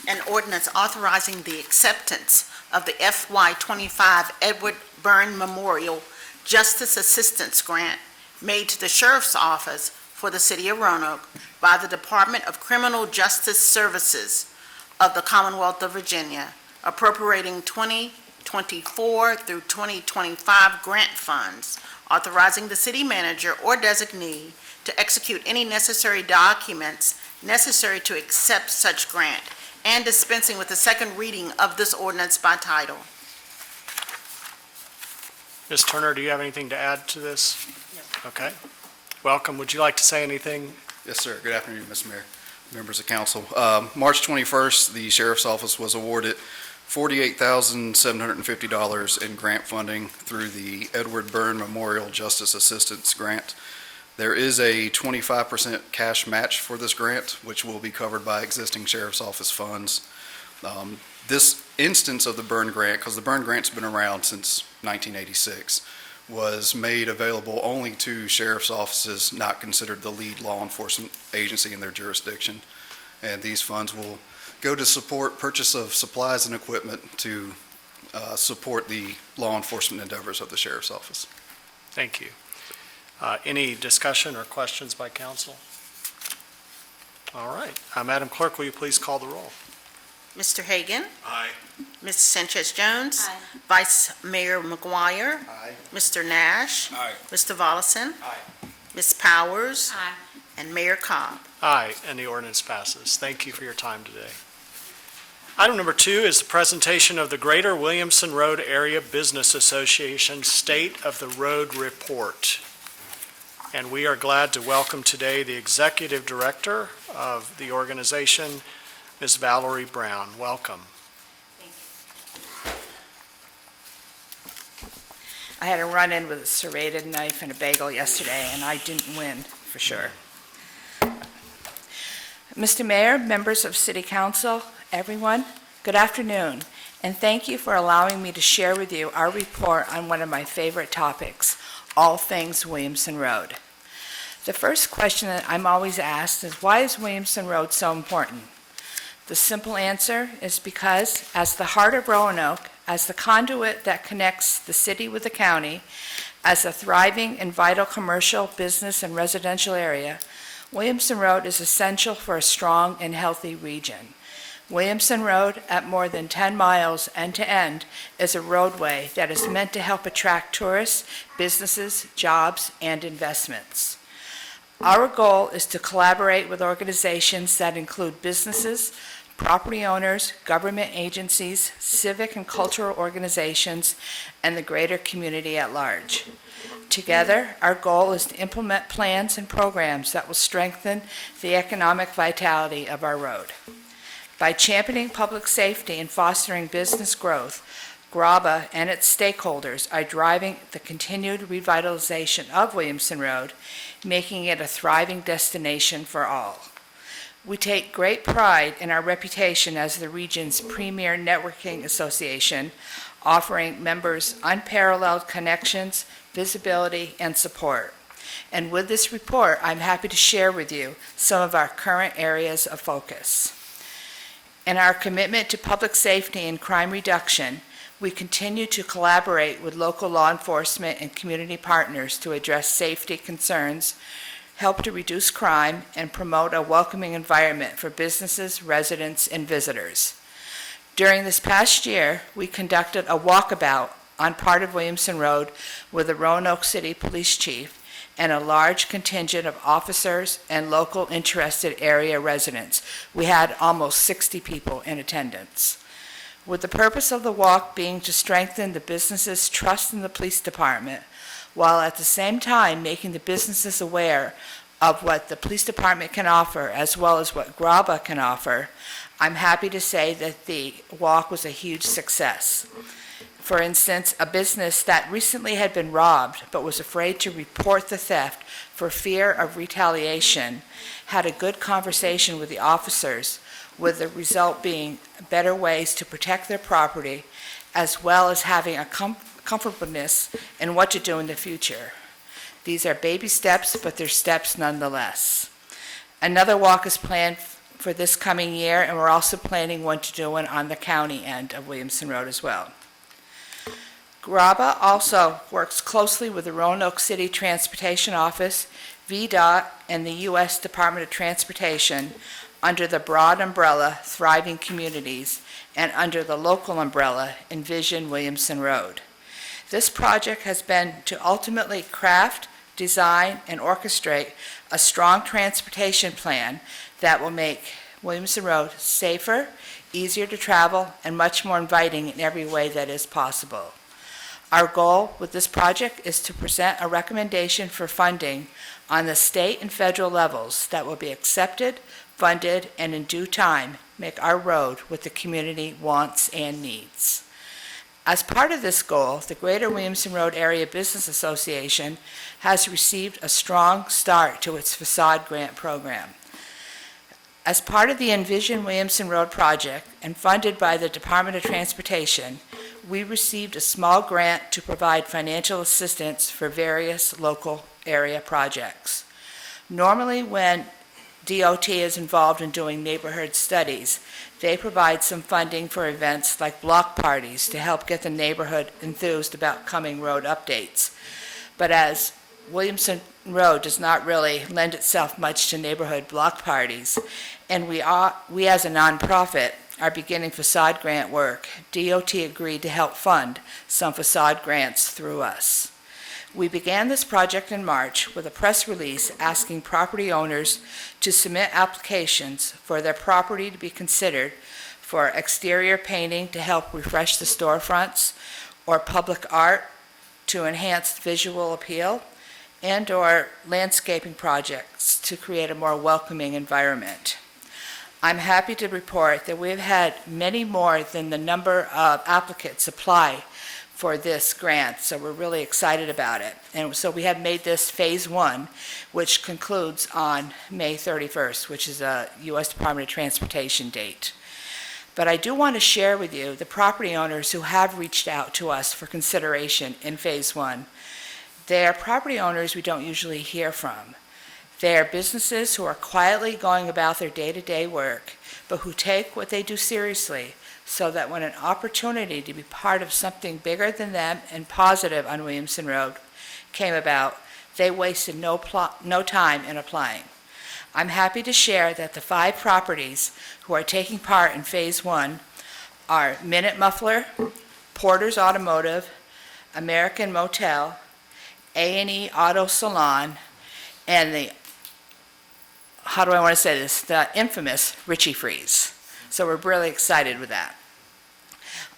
An ordinance authorizing the acceptance of the FY25 Edward Byrne Memorial Justice Assistance Grant made to the Sheriff's Office for the City of Roanoke by the Department of Criminal Justice Services of the Commonwealth of Virginia, appropriating 2024 through 2025 grant funds, authorizing the city manager or designee to execute any necessary documents necessary to accept such grant, and dispensing with the second reading of this ordinance by title. Ms. Turner, do you have anything to add to this? No. Okay. Welcome. Would you like to say anything? Yes, sir. Good afternoon, Mr. Mayor, members of council. March 21st, the Sheriff's Office was awarded $48,750 in grant funding through the Edward Byrne Memorial Justice Assistance Grant. There is a 25% cash match for this grant, which will be covered by existing Sheriff's Office funds. This instance of the Byrne grant, because the Byrne grant's been around since 1986, was made available only to Sheriff's offices not considered the lead law enforcement agency in their jurisdiction. And these funds will go to support purchase of supplies and equipment to support the law enforcement endeavors of the Sheriff's Office. Thank you. Any discussion or questions by council? All right. Madam Clerk, will you please call the roll? Mr. Hagan? Aye. Ms. Sanchez Jones? Aye. Vice Mayor McGuire? Aye. Mr. Nash? Aye. Mr. Volleson? Aye. Ms. Powers? Aye. And Mayor Cobb. Aye, and the ordinance passes. Thank you for your time today. Item number 2 is the presentation of the Greater Williamson Road Area Business Association State of the Road Report. And we are glad to welcome today the Executive Director of the organization, Ms. Valerie Brown. Welcome. I had a run-in with a serrated knife and a bagel yesterday, and I didn't win, for sure. Mr. Mayor, members of City Council, everyone, good afternoon, and thank you for allowing me to share with you our report on one of my favorite topics, all things Williamson Road. The first question that I'm always asked is, why is Williamson Road so important? The simple answer is because, as the heart of Roanoke, as the conduit that connects the city with the county, as a thriving and vital commercial, business, and residential area, Williamson Road is essential for a strong and healthy region. Williamson Road, at more than 10 miles end-to-end, is a roadway that is meant to help attract tourists, businesses, jobs, and investments. Our goal is to collaborate with organizations that include businesses, property owners, government agencies, civic and cultural organizations, and the greater community at large. Together, our goal is to implement plans and programs that will strengthen the economic vitality of our road. By championing public safety and fostering business growth, GRABA and its stakeholders are driving the continued revitalization of Williamson Road, making it a thriving destination for all. We take great pride in our reputation as the region's premier networking association, offering members unparalleled connections, visibility, and support. And with this report, I'm happy to share with you some of our current areas of focus. In our commitment to public safety and crime reduction, we continue to collaborate with local law enforcement and community partners to address safety concerns, help to reduce crime, and promote a welcoming environment for businesses, residents, and visitors. During this past year, we conducted a walkabout on part of Williamson Road with the Roanoke City Police Chief and a large contingent of officers and local interested area residents. We had almost 60 people in attendance. With the purpose of the walk being to strengthen the businesses' trust in the police department, while at the same time making the businesses aware of what the police department can offer as well as what GRABA can offer, I'm happy to say that the walk was a huge success. For instance, a business that recently had been robbed but was afraid to report the theft for fear of retaliation had a good conversation with the officers, with the result being better ways to protect their property, as well as having a comfortableness in what to do in the future. These are baby steps, but they're steps nonetheless. Another walk is planned for this coming year, and we're also planning one to do one on the county end of Williamson Road as well. GRABA also works closely with the Roanoke City Transportation Office, VDOT, and the U.S. Department of Transportation under the broad umbrella Thriving Communities and under the local umbrella Envision Williamson Road. This project has been to ultimately craft, design, and orchestrate a strong transportation plan that will make Williamson Road safer, easier to travel, and much more inviting in every way that is possible. Our goal with this project is to present a recommendation for funding on the state and federal levels that will be accepted, funded, and in due time make our road what the community wants and needs. As part of this goal, the Greater Williamson Road Area Business Association has received a strong start to its facade grant program. As part of the Envision Williamson Road project and funded by the Department of Transportation, we received a small grant to provide financial assistance for various local area projects. Normally, when DOT is involved in doing neighborhood studies, they provide some funding for events like block parties to help get the neighborhood enthused about coming road updates. But as Williamson Road does not really lend itself much to neighborhood block parties, and we as a nonprofit are beginning facade grant work, DOT agreed to help fund some facade grants through us. We began this project in March with a press release asking property owners to submit applications for their property to be considered for exterior painting to help refresh the storefronts, or public art to enhance visual appeal, and/or landscaping projects to create a more welcoming environment. I'm happy to report that we've had many more than the number of applicants apply for this grant, so we're really excited about it. And so we have made this phase one, which concludes on May 31st, which is a U.S. Department of Transportation date. But I do want to share with you the property owners who have reached out to us for consideration in phase one. They are property owners we don't usually hear from. They are businesses who are quietly going about their day-to-day work, but who take what they do seriously, so that when an opportunity to be part of something bigger than them and positive on Williamson Road came about, they wasted no time in applying. I'm happy to share that the 5 properties who are taking part in phase one are Minute Muffler, Porter's Automotive, American Motel, A&E Auto Salon, and the how do I want to say this, the infamous Richie Freeze. So we're really excited with that.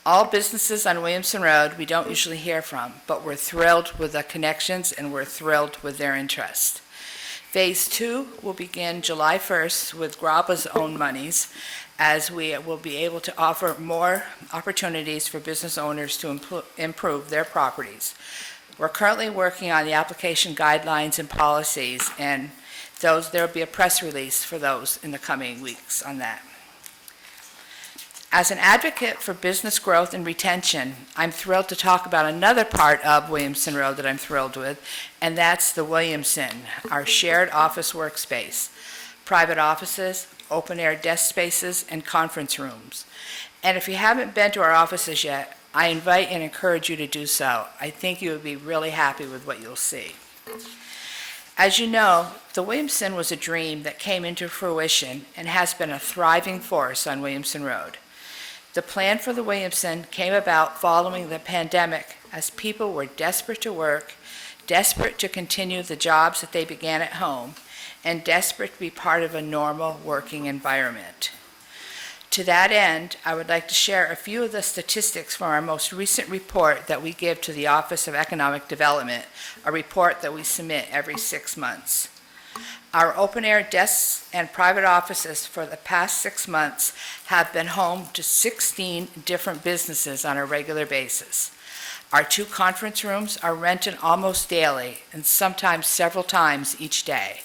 All businesses on Williamson Road we don't usually hear from, but we're thrilled with the connections and we're thrilled with their interest. Phase 2 will begin July 1st with Graba's own monies, as we will be able to offer more opportunities for business owners to improve their properties. We're currently working on the application guidelines and policies, and there will be a press release for those in the coming weeks on that. As an advocate for business growth and retention, I'm thrilled to talk about another part of Williamson Road that I'm thrilled with, and that's the Williamson, our shared office workspace, private offices, open-air desk spaces, and conference rooms. And if you haven't been to our offices yet, I invite and encourage you to do so. I think you would be really happy with what you'll see. As you know, the Williamson was a dream that came into fruition and has been a thriving force on Williamson Road. The plan for the Williamson came about following the pandemic as people were desperate to work, desperate to continue the jobs that they began at home, and desperate to be part of a normal working environment. To that end, I would like to share a few of the statistics from our most recent report that we give to the Office of Economic Development, a report that we submit every 6 months. Our open-air desks and private offices for the past 6 months have been home to 16 different businesses on a regular basis. Our 2 conference rooms are rented almost daily and sometimes several times each day.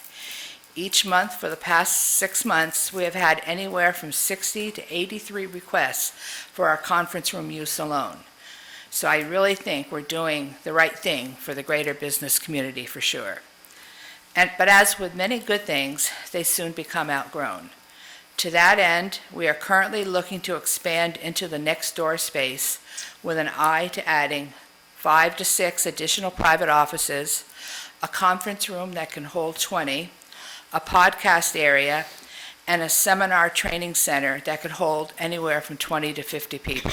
Each month for the past 6 months, we have had anywhere from 60 to 83 requests for our conference room use alone. So I really think we're doing the right thing for the greater business community for sure. But as with many good things, they soon become outgrown. To that end, we are currently looking to expand into the next door space with an eye to adding 5 to 6 additional private offices, a conference room that can hold 20, a podcast area, and a seminar training center that could hold anywhere from 20 to 50 people.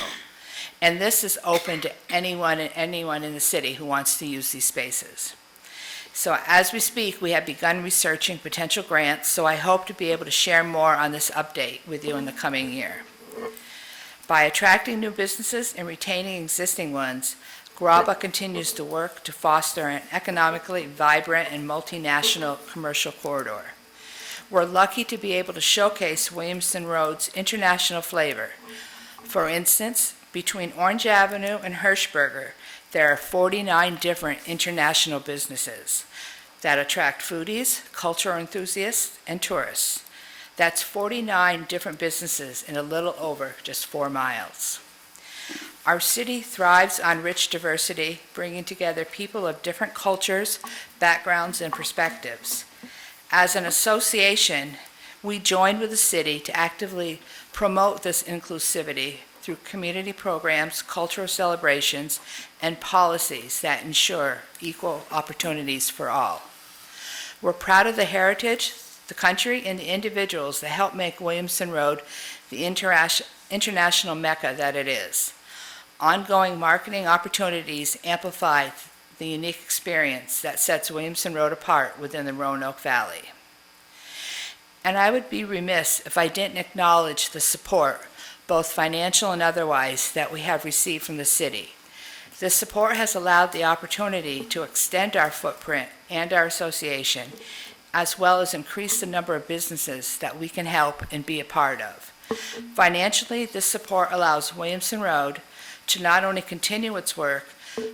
And this is open to anyone in the city who wants to use these spaces. So as we speak, we have begun researching potential grants, so I hope to be able to share more on this update with you in the coming year. By attracting new businesses and retaining existing ones, Graba continues to work to foster an economically vibrant and multinational commercial corridor. We're lucky to be able to showcase Williamson Road's international flavor. For instance, between Orange Avenue and Hirschberger, there are 49 different international businesses that attract foodies, cultural enthusiasts, and tourists. That's 49 different businesses in a little over just 4 miles. Our city thrives on rich diversity, bringing together people of different cultures, backgrounds, and perspectives. As an association, we join with the city to actively promote this inclusivity through community programs, cultural celebrations, and policies that ensure equal opportunities for all. We're proud of the heritage, the country, and the individuals that help make Williamson Road the international mecca that it is. Ongoing marketing opportunities amplify the unique experience that sets Williamson Road apart within the Roanoke Valley. And I would be remiss if I didn't acknowledge the support, both financial and otherwise, that we have received from the city. This support has allowed the opportunity to extend our footprint and our association, as well as increase the number of businesses that we can help and be a part of. Financially, this support allows Williamson Road to not only continue its work,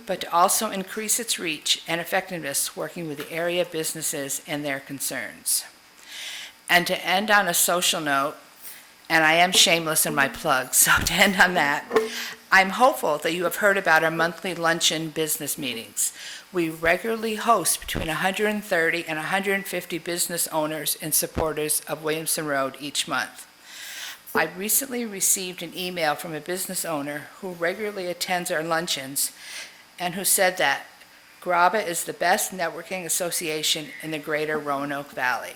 but to also increase its reach and effectiveness working with the area businesses and their concerns. And to end on a social note, and I am shameless in my plugs, so to end on that, I'm hopeful that you have heard about our monthly luncheon business meetings. We regularly host between 130 and 150 business owners and supporters of Williamson Road each month. I recently received an email from a business owner who regularly attends our luncheons and who said that Graba is the best networking association in the greater Roanoke Valley.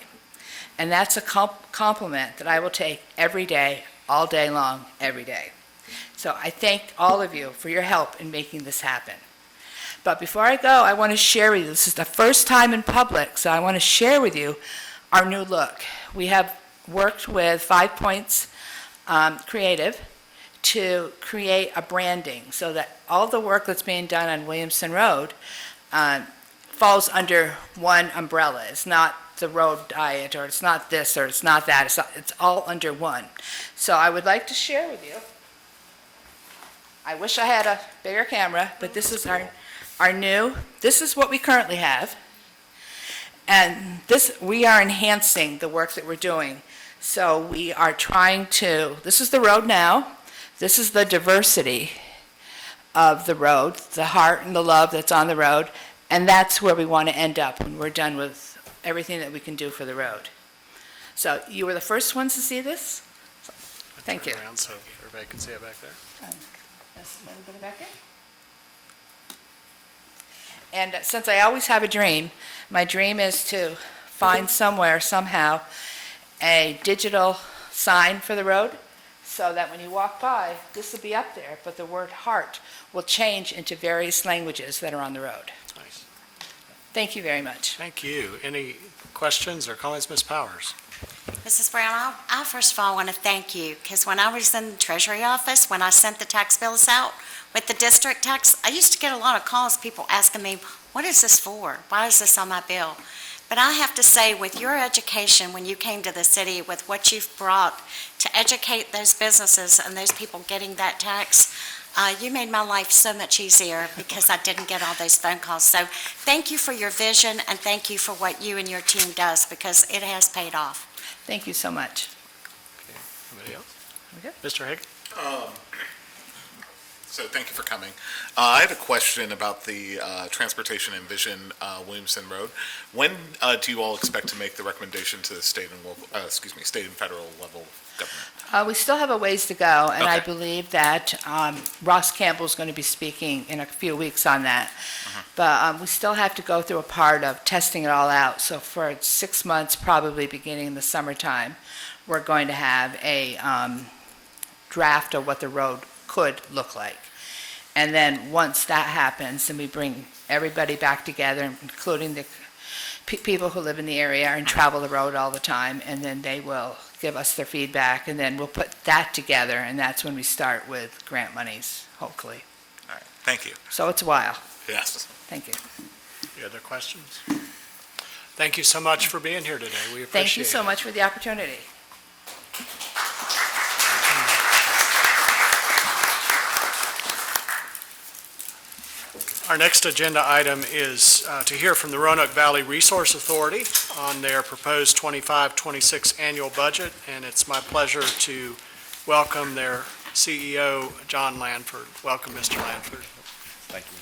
And that's a compliment that I will take every day, all day long, every day. So I thank all of you for your help in making this happen. But before I go, I want to share with you, this is the first time in public, so I want to share with you our new look. we have worked with 5 Points Creative to create a branding so that all the work that's being done on Williamson Road falls under one umbrella. It's not the road diet, or it's not this, or it's not that. It's all under one. So I would like to share with you. I wish I had a bigger camera, but this is our new, this is what we currently have. And we are enhancing the work that we're doing. So we are trying to, this is the road now. This is the diversity of the road, the heart and the love that's on the road. And that's where we want to end up when we're done with everything that we can do for the road. So you were the first ones to see this. Thank you. Around so everybody can see it back there. That's a little bit back there. And since I always have a dream, my dream is to find somewhere, somehow, a digital sign for the road so that when you walk by, this will be up there, but the word heart will change into various languages that are on the road. Nice. Thank you very much. Thank you. Any questions or comments, Ms. Powers? Mrs. Brown, I first of all want to thank you, because when I was in the Treasury office, when I sent the tax bills out with the district tax, I used to get a lot of calls, people asking me, what is this for? Why is this on my bill? But I have to say, with your education, when you came to the city, with what you've brought to educate those businesses and those people getting that tax, you made my life so much easier because I didn't get all those phone calls. So thank you for your vision, and thank you for what you and your team does, because it has paid off. Thank you so much. Okay. Anybody else? Okay. Mr. Hagan? So thank you for coming. I have a question about the Transportation and Vision Williamson Road. When do you all expect to make the recommendation to the state and local, state and federal level government? We still have a ways to go, and I Okay. believe that Ross Campbell's going to be speaking in a few weeks on that. But we still have to go through a part of testing it all out. So for 6 months, probably beginning in the summertime, we're going to have a draft of what the road could look like. And then once that happens, then we bring everybody back together, including the people who live in the area and travel the road all the time, and then they will give us their feedback, and then we'll put that together, and that's when we start with grant monies, hopefully. All right, thank you. So it's a while. Yes. Thank you. Any other questions? Thank you so much for being here today. We appreciate it. Thank you so much for the opportunity. Our next agenda item is to hear from the Roanoke Valley Resource Authority on their proposed 25-26 annual budget, and it's my pleasure to welcome their CEO, John Lanford. Welcome, Mr. Lanford. Thank you.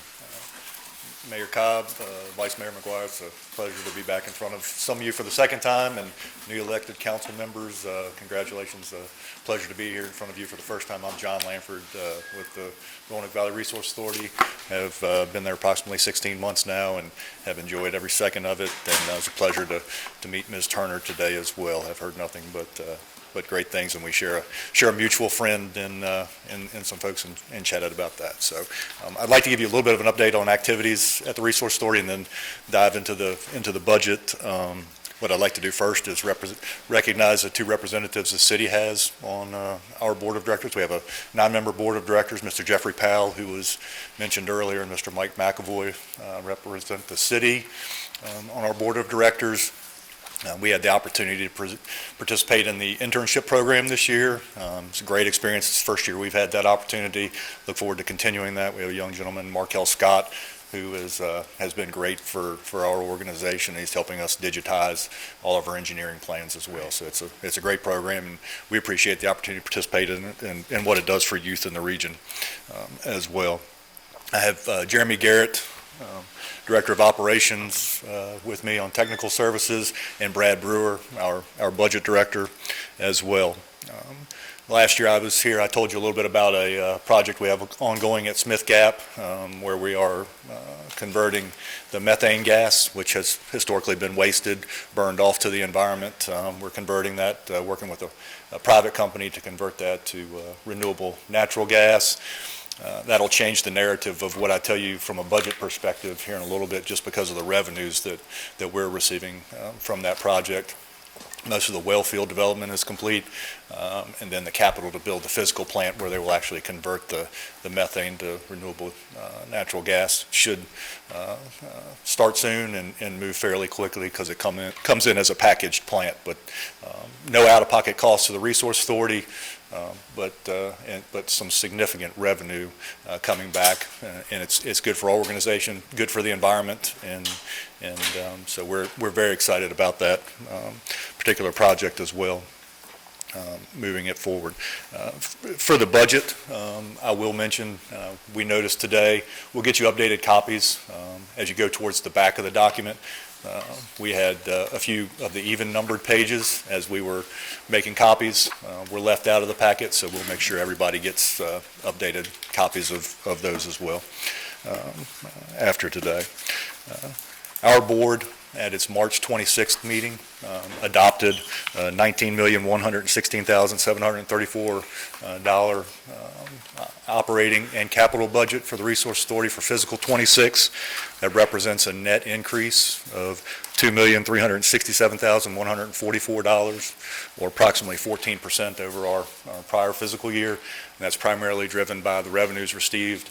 Mayor Cobb, Vice Mayor McGuire, it's a pleasure to be back in front of some of you for the second time, and new elected council members, congratulations. Pleasure to be here in front of you for the first time. I'm John Lanford with the Roanoke Valley Resource Authority. Have been there approximately 16 months now and have enjoyed every second of it, and it was a pleasure to meet Ms. Turner today as well. I've heard nothing but great things, and we share a mutual friend and some folks and chatted about that. So I'd like to give you a little bit of an update on activities at the Resource Authority and then dive into the budget. What I'd like to do first is recognize the two representatives the city has on our board of directors. We have a 9-member board of directors. Mr. Jeffrey Powell, who was mentioned earlier, and Mr. Mike McAvoy represent the city on our board of directors. We had the opportunity to participate in the internship program this year. It's a great experience. It's the first year we've had that opportunity. Look forward to continuing that. We have a young gentleman, Markel Scott, who has been great for our organization. He's helping us digitize all of our engineering plans as well. So it's a great program, and we appreciate the opportunity to participate in it and what it does for youth in the region as well. I have Jeremy Garrett, Director of Operations, with me on technical services, and Brad Brewer, our budget director as well. Last year I was here, I told you a little bit about a project we have ongoing at Smith Gap, where we are converting the methane gas, which has historically been wasted, burned off to the environment. We're converting that, working with a private company to convert that to renewable natural gas. That'll change the narrative of what I tell you from a budget perspective here in a little bit, just because of the revenues that we're receiving from that project. Most of the well field development is complete, and then the capital to build the physical plant where they will actually convert the methane to renewable natural gas should start soon and move fairly quickly because it comes in as a packaged plant, but no out-of-pocket costs to the Resource Authority, but some significant revenue coming back, and it's good for our organization, good for the environment, and so we're very excited about that particular project as well, moving it forward. For the budget, I will mention, we noticed today, we'll get you updated copies as you go towards the back of the document. We had a few of the even numbered pages as we were making copies were left out of the packet, so we'll make sure everybody gets updated copies of those as well after today. Our board, at its March 26th meeting, adopted a $19,116,734 operating and capital budget for the Resource Authority for fiscal '26. That represents a net increase of $2,367,144, or approximately 14% over our prior fiscal year. And that's primarily driven by the revenues received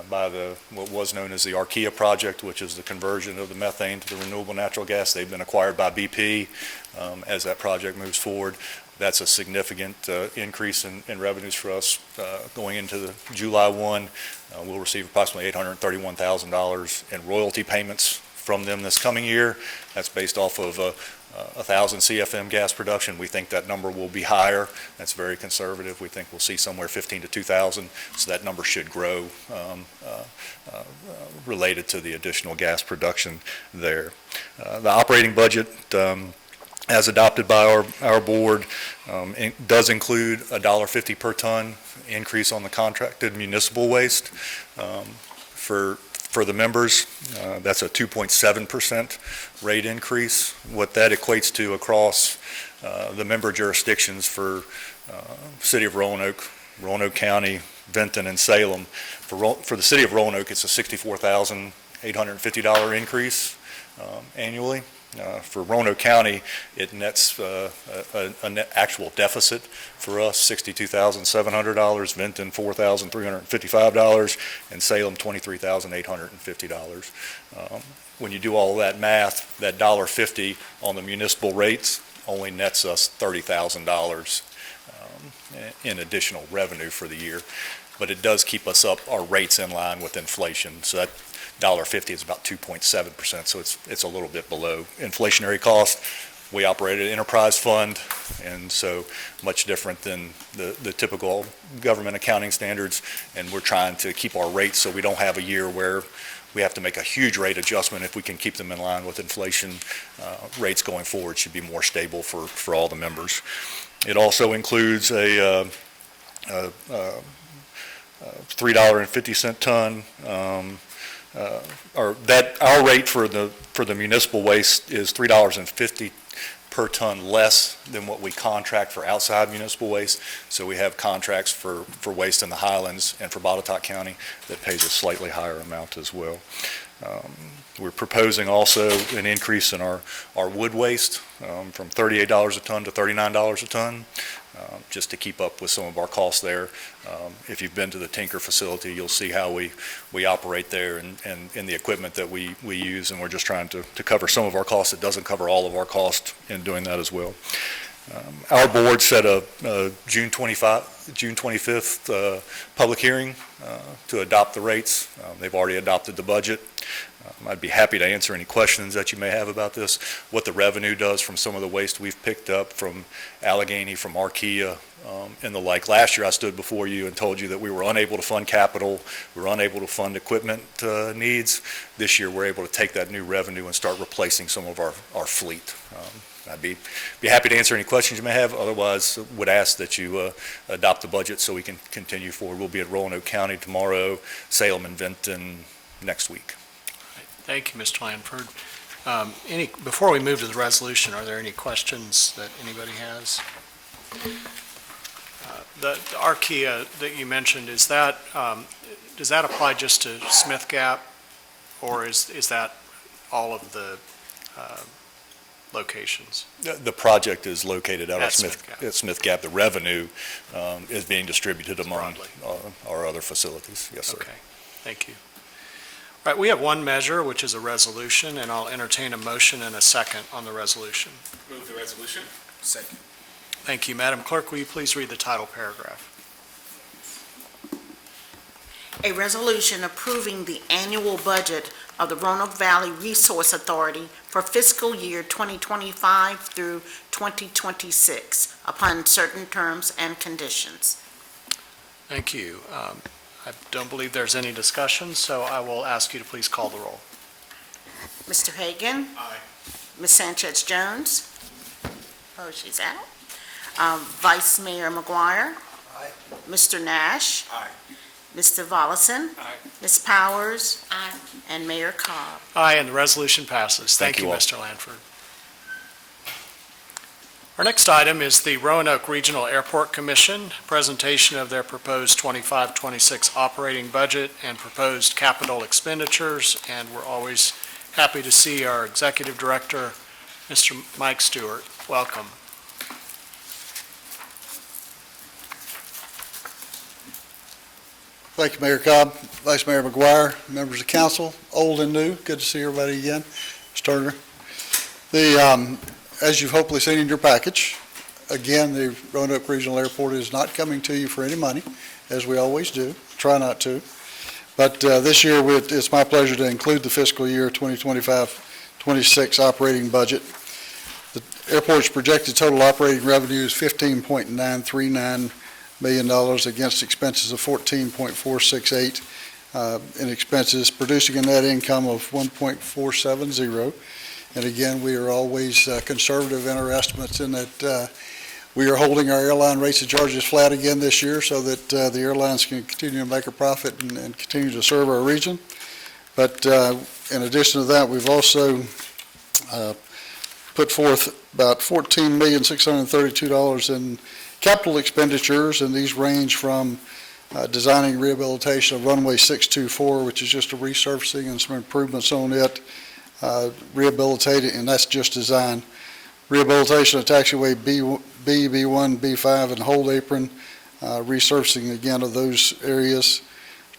by what was known as the Archaea project, which is the conversion of the methane to the renewable natural gas. They've been acquired by BP as that project moves forward. That's a significant increase in revenues for us going into the July 1. We'll receive approximately $831,000 in royalty payments from them this coming year. That's based off of 1,000 CFM gas production. We think that number will be higher. That's very conservative. We think we'll see somewhere 15 to 2,000, so that number should grow related to the additional gas production there. The operating budget, as adopted by our board, does include a $1.50 per ton increase on the contracted municipal waste. For the members, that's a 2.7% rate increase. What that equates to across the member jurisdictions for City of Roanoke, Roanoke County, Vinton, and Salem. For the City of Roanoke, it's a $64,850 increase annually. For Roanoke County, it nets a net actual deficit for us, $62,700, Vinton $4,355, and Salem $23,850. When you do all of that math, that $1.50 on the municipal rates only nets us $30,000 in additional revenue for the year. But it does keep us up, our rates in line with inflation. So that $1.50 is about 2.7%, so it's a little bit below inflationary cost. We operate an enterprise fund, and so much different than the typical government accounting standards, and we're trying to keep our rates so we don't have a year where we have to make a huge rate adjustment. If we can keep them in line with inflation, rates going forward should be more stable for all the members. It also includes a $3.50 ton, our rate for the municipal waste is $3.50 per ton less than what we contract for outside municipal waste. So we have contracts for waste in the Highlands and for Botetourt County that pays a slightly higher amount as well. We're proposing also an increase in our wood waste from $38 a ton to $39 a ton, just to keep up with some of our costs there. If you've been to the Tinker facility, you'll see how we operate there and the equipment that we use, and we're just trying to cover some of our costs. It doesn't cover all of our costs in doing that as well. Our board set a June 25th public hearing to adopt the rates. They've already adopted the budget. I'd be happy to answer any questions that you may have about this, what the revenue does from some of the waste we've picked up from Allegheny, from Archaea, and the like. Last year I stood before you and told you that we were unable to fund capital, we were unable to fund equipment needs. This year we're able to take that new revenue and start replacing some of our fleet. I'd be happy to answer any questions you may have. Otherwise, would ask that you adopt the budget so we can continue forward. We'll be at Roanoke County tomorrow, Salem and Vinton next week. Thank you, Mr. Lanford. Before we move to the resolution, are there any questions that anybody has? The Archaea that you mentioned, does that apply just to Smith Gap, or is that all of the locations? The project is located out At of Smith Gap. At Smith Gap. The revenue is being distributed among Broadly. our other facilities. Yes, sir. Okay, thank you. All right, we have one measure, which is a resolution, and I'll entertain a motion and a second on the resolution. Move the resolution. Second. Thank you. Madam Clerk, will you please read the title paragraph? A resolution approving the annual budget of the Roanoke Valley Resource Authority for fiscal year 2025 through 2026 upon certain terms and conditions. Thank you. I don't believe there's any discussion, so I will ask you to please call the roll. Mr. Hagan? Aye. Ms. Sanchez Jones? Oh, she's out. Vice Mayor McGuire? Aye. Mr. Nash? Aye. Mr. Volleson? Aye. Ms. Powers? Aye. And Mayor Cobb. Aye, and the resolution passes. Thank you, you all. Mr. Lanford. Our next item is the Roanoke Regional Airport Commission, presentation of their proposed 25-26 operating budget and proposed capital expenditures, and we're always happy to see our Executive Director, Mr. Mike Stewart. Welcome. Thank you, Mayor Cobb, Vice Mayor McGuire, members of council, old and new. Good to see everybody again. Mr. Turner. As you've hopefully seen in your package, again, the Roanoke Regional Airport is not coming to you for any money, as we always do. Try not to. But this year, it's my pleasure to include the fiscal year 2025-26 operating budget. The airport's projected total operating revenue is $15.939 million against expenses of $14.468 in expenses, producing a net income of $1.470. And again, we are always conservative in our estimates in that we are holding our airline rates and charges flat again this year so that the airlines can continue to make a profit and continue to serve our region. But in addition to that, we've also put forth about $14,632 in capital expenditures, and these range from designing rehabilitation of runway 624, which is just a resurfacing and some improvements on it, rehabilitating, and that's just design. Rehabilitation of taxiway B, B1, B5, and hold apron, resurfacing again of those areas.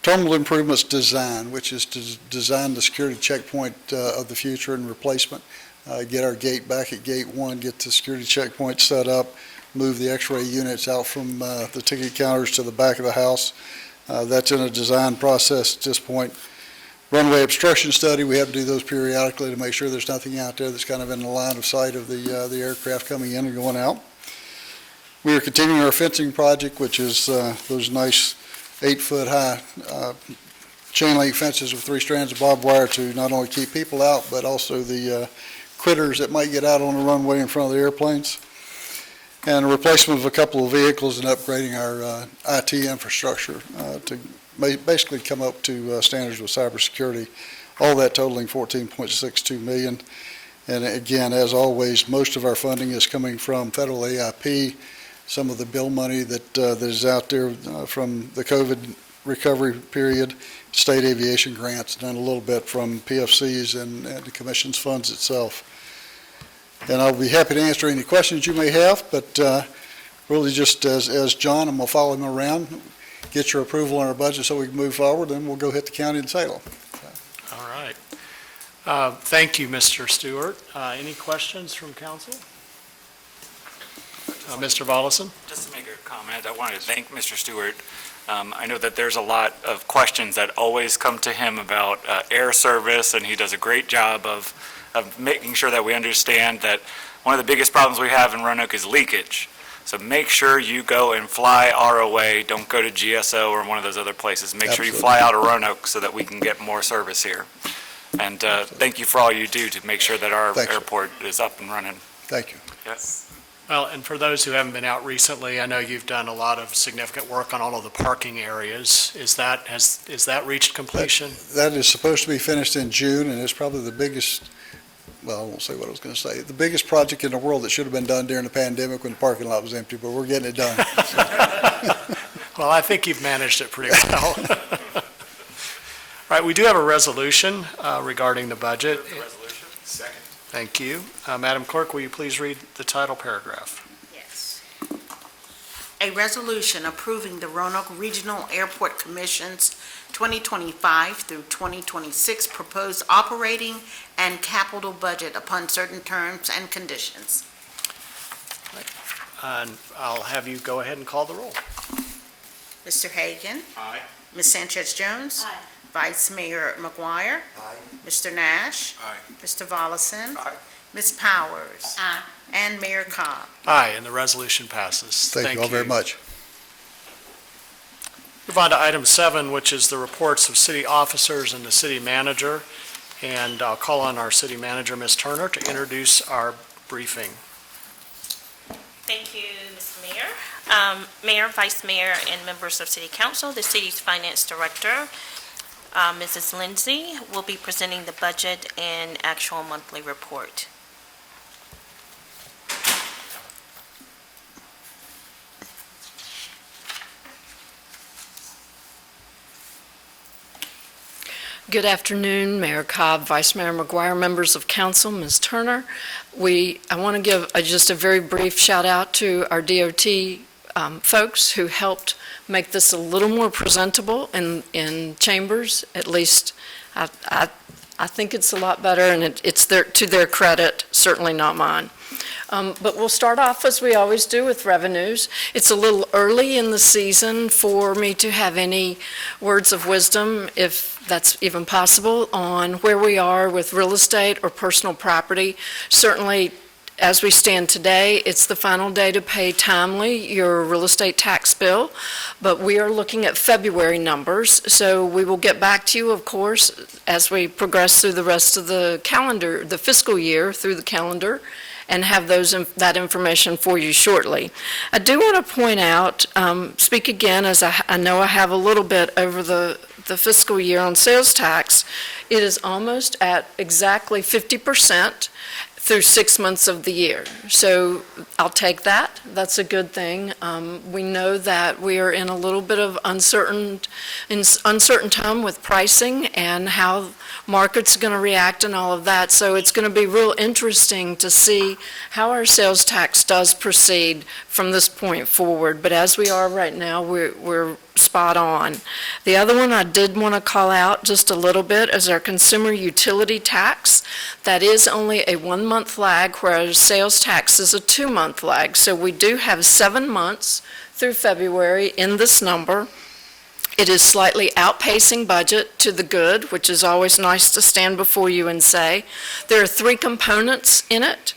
Terminal improvements design, which is to design the security checkpoint of the future and replacement. Get our gate back at gate 1, get the security checkpoint set up, move the x-ray units out from the ticket counters to the back of the house. That's in a design process at this point. Runway obstruction study, we have to do those periodically to make sure there's nothing out there that's kind of in the line of sight of the aircraft coming in and going out. We are continuing our fencing project, which is those nice 8-foot high chain link fences with 3 strands of barbed wire to not only keep people out, but also the critters that might get out on the runway in front of the airplanes. And a replacement of a couple of vehicles and upgrading our IT infrastructure to basically come up to standards with cybersecurity, all that totaling $14.62 million. And again, as always, most of our funding is coming from federal AIP, some of the bill money that is out there from the COVID recovery period, state aviation grants, and then a little bit from PFCs and the commission's funds itself. And I'll be happy to answer any questions you may have, but really just as John, I'm going to follow him around, get your approval on our budget so we can move forward, and we'll go hit the county in Salem. All right. Thank you, Mr. Stewart. Any questions from council? Mr. Volleson? Just to make a comment, I wanted to thank Mr. Stewart. I know that there's a lot of questions that always come to him about air service, and he does a great job of making sure that we understand that one of the biggest problems we have in Roanoke is leakage. So make sure you go and fly ROA. Don't go to GSO or one of those other places. Make sure you fly out of Roanoke so that we can get more service here. And thank you for all you do to make sure that our airport is up and running. Thank you. Yes. Well, and for those who haven't been out recently, I know you've done a lot of significant work on all of the parking areas. Is that reached completion? That is supposed to be finished in June, and it's probably the biggest, well, I won't say what I was going to say, the biggest project in the world that should have been done during the pandemic when the parking lot was empty, but we're getting it done. Well, I think you've managed it pretty well. All right, we do have a resolution regarding the budget. Resolution. Second. Thank you. Madam Clerk, will you please read the title paragraph? Yes. A resolution approving the Roanoke Regional Airport Commission's 2025 through 2026 proposed operating and capital budget upon certain terms and conditions. And I'll have you go ahead and call the roll. Mr. Hagan? Aye. Ms. Sanchez Jones? Aye. Vice Mayor McGuire? Aye. Mr. Nash? Aye. Mr. Volleson? Aye. Ms. Powers? Aye. And Mayor Cobb. Aye, and the resolution passes. Thank you all very much. Move on to item 7, which is the reports of city officers and the city manager. And I'll call on our city manager, Ms. Turner, to introduce our briefing. Thank you, Mr. Mayor. Mayor, Vice Mayor, and members of City Council, the city's Finance Director, Mrs. Lindsay, will be presenting the budget and actual monthly report. Good afternoon, Mayor Cobb, Vice Mayor McGuire, members of council, Ms. Turner. I want to give just a very brief shout out to our DOT folks who helped make this a little more presentable in chambers. At least I think it's a lot better, and it's to their credit, certainly not mine. But we'll start off as we always do with revenues. It's a little early in the season for me to have any words of wisdom, if that's even possible, on where we are with real estate or personal property. Certainly, as we stand today, it's the final day to pay timely your real estate tax bill, but we are looking at February numbers, so we will get back to you, of course, as we progress through the rest of the calendar, the fiscal year through the calendar, and have that information for you shortly. I do want to point out, speak again, as I know I have a little bit over the fiscal year on sales tax. It is almost at exactly 50% through 6 months of the year. So I'll take that. That's a good thing. We know that we are in a little bit of uncertain time with pricing and how market's going to react and all of that. So it's going to be real interesting to see how our sales tax does proceed from this point forward. But as we are right now, we're spot on. The other one I did want to call out just a little bit is our consumer utility tax. That is only a 1-month lag, whereas sales tax is a 2-month lag. So we do have 7 months through February in this number. It is slightly outpacing budget to the good, which is always nice to stand before you and say. There are 3 components in it.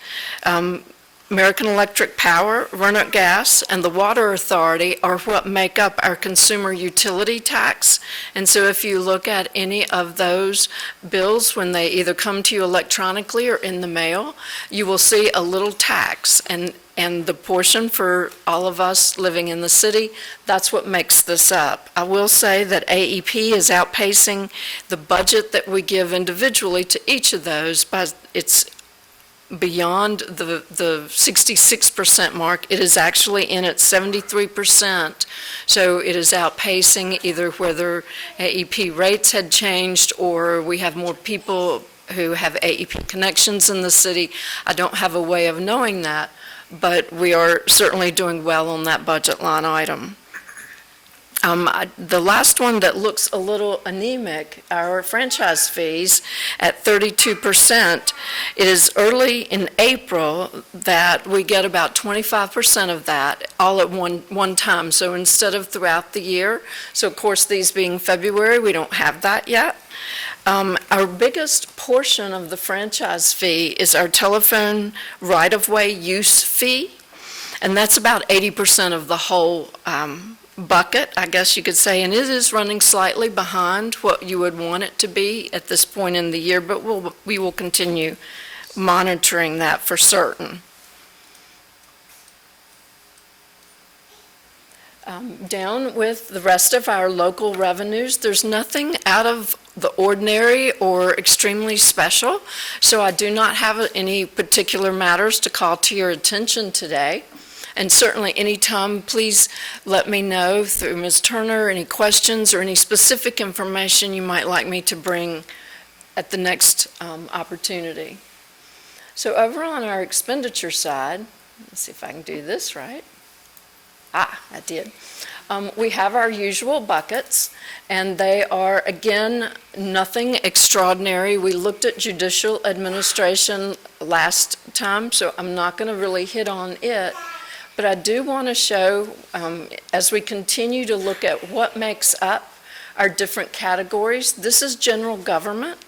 American Electric Power, Roanoke Gas, and the Water Authority are what make up our consumer utility tax. And so if you look at any of those bills, when they either come to you electronically or in the mail, you will see a little tax. And the portion for all of us living in the city, that's what makes this up. I will say that AEP is outpacing the budget that we give individually to each of those, but it's beyond the 66% mark. It is actually in at 73%. So it is outpacing either whether AEP rates had changed or we have more people who have AEP connections in the city. I don't have a way of knowing that, but we are certainly doing well on that budget line item. The last one that looks a little anemic, our franchise fees at 32%. It is early in April that we get about 25% of that all at one time. So instead of throughout the year, so of course these being February, we don't have that yet. Our biggest portion of the franchise fee is our telephone right-of-way use fee, and that's about 80% of the whole bucket, I guess you could say, and it is running slightly behind what you would want it to be at this point in the year, but we will continue monitoring that for certain. Down with the rest of our local revenues, there's nothing out of the ordinary or extremely special, so I do not have any particular matters to call to your attention today. And certainly anytime, please let me know through Ms. Turner any questions or any specific information you might like me to bring at the next opportunity. So over on our expenditure side, let's see if I can do this right. I did. We have our usual buckets, and they are, again, nothing extraordinary. We looked at judicial administration last time, so I'm not going to really hit on it. But I do want to show, as we continue to look at what makes up our different categories, this is general government.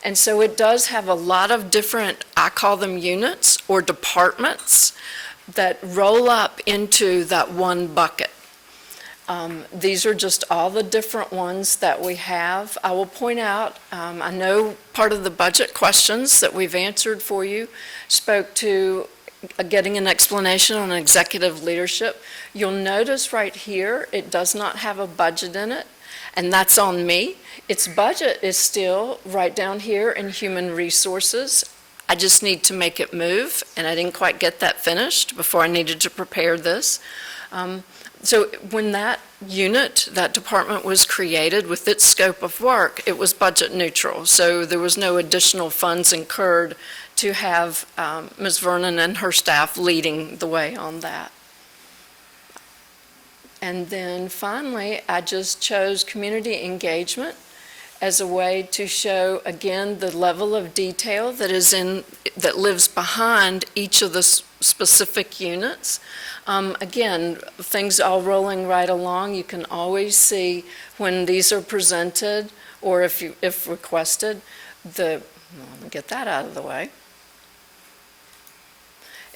And so it does have a lot of different, I call them units or departments, that roll up into that one bucket. These are just all the different ones that we have. I will point out, I know part of the budget questions that we've answered for you spoke to getting an explanation on executive leadership. You'll notice right here, it does not have a budget in it, and that's on me. Its budget is still right down here in human resources. I just need to make it move, and I didn't quite get that finished before I needed to prepare this. So when that unit, that department was created with its scope of work, it was budget neutral. So there was no additional funds incurred to have Ms. Vernon and her staff leading the way on that. And then finally, I just chose community engagement as a way to show, again, the level of detail that lives behind each of the specific units. Again, things all rolling right along. You can always see when these are presented, or if requested, let me get that out of the way.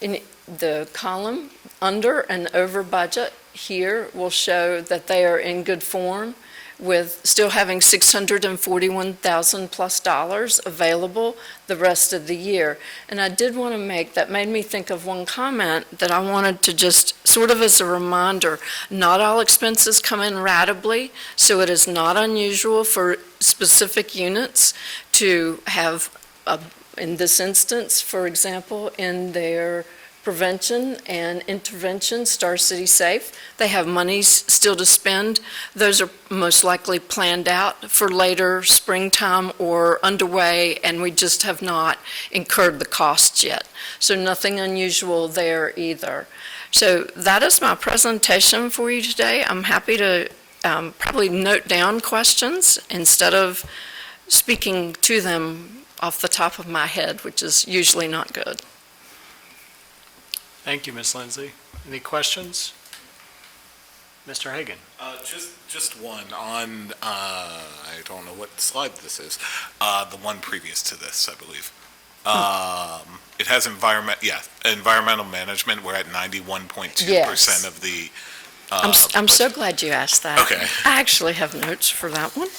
In the column under and over budget here will show that they are in good form, with still having $641,000 plus available the rest of the year. And I did want to that made me think of one comment that I wanted to just sort of as a reminder. Not all expenses come in ratably, so it is not unusual for specific units to have, in this instance, for example, in their prevention and intervention, Star City Safe, they have monies still to spend. Those are most likely planned out for later springtime or underway, and we just have not incurred the costs yet. So nothing unusual there either. So that is my presentation for you today. I'm happy to probably note down questions instead of speaking to them off the top of my head, which is usually not good. Thank you, Ms. Lindsay. Any questions? Mr. Hagan? Just one on, I don't know what slide this is, the one previous to this, I believe. It has environmental management. We're at 91.2% of the. I'm so glad you asked that. Okay. I actually have notes for that one.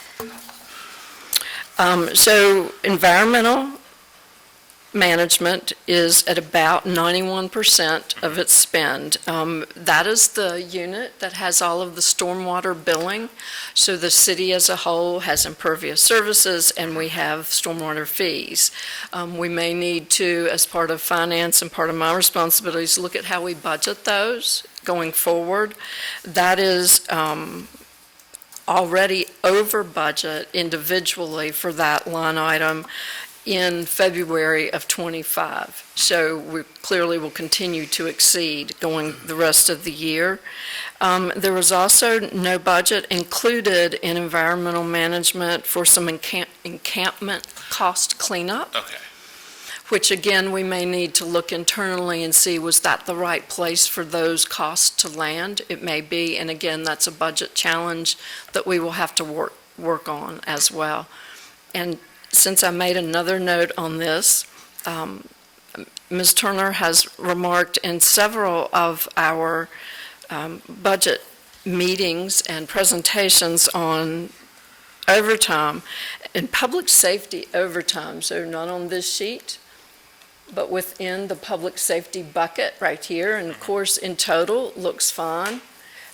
So environmental management is at about 91% of its spend. That is the unit that has all of the stormwater billing. So the city as a whole has impervious services, and we have stormwater fees. We may need to, as part of finance and part of my responsibilities, look at how we budget those going forward. That is already over budget individually for that line item in February of '25. So we clearly will continue to exceed going the rest of the year. There was also no budget included in environmental management for some encampment cost cleanup. Okay. Which again, we may need to look internally and see, was that the right place for those costs to land? It may be, and again, that's a budget challenge that we will have to work on as well. And since I made another note on this, Ms. Turner has remarked in several of our budget meetings and presentations on overtime and public safety overtime, so not on this sheet, but within the public safety bucket right here, and of course in total looks fine.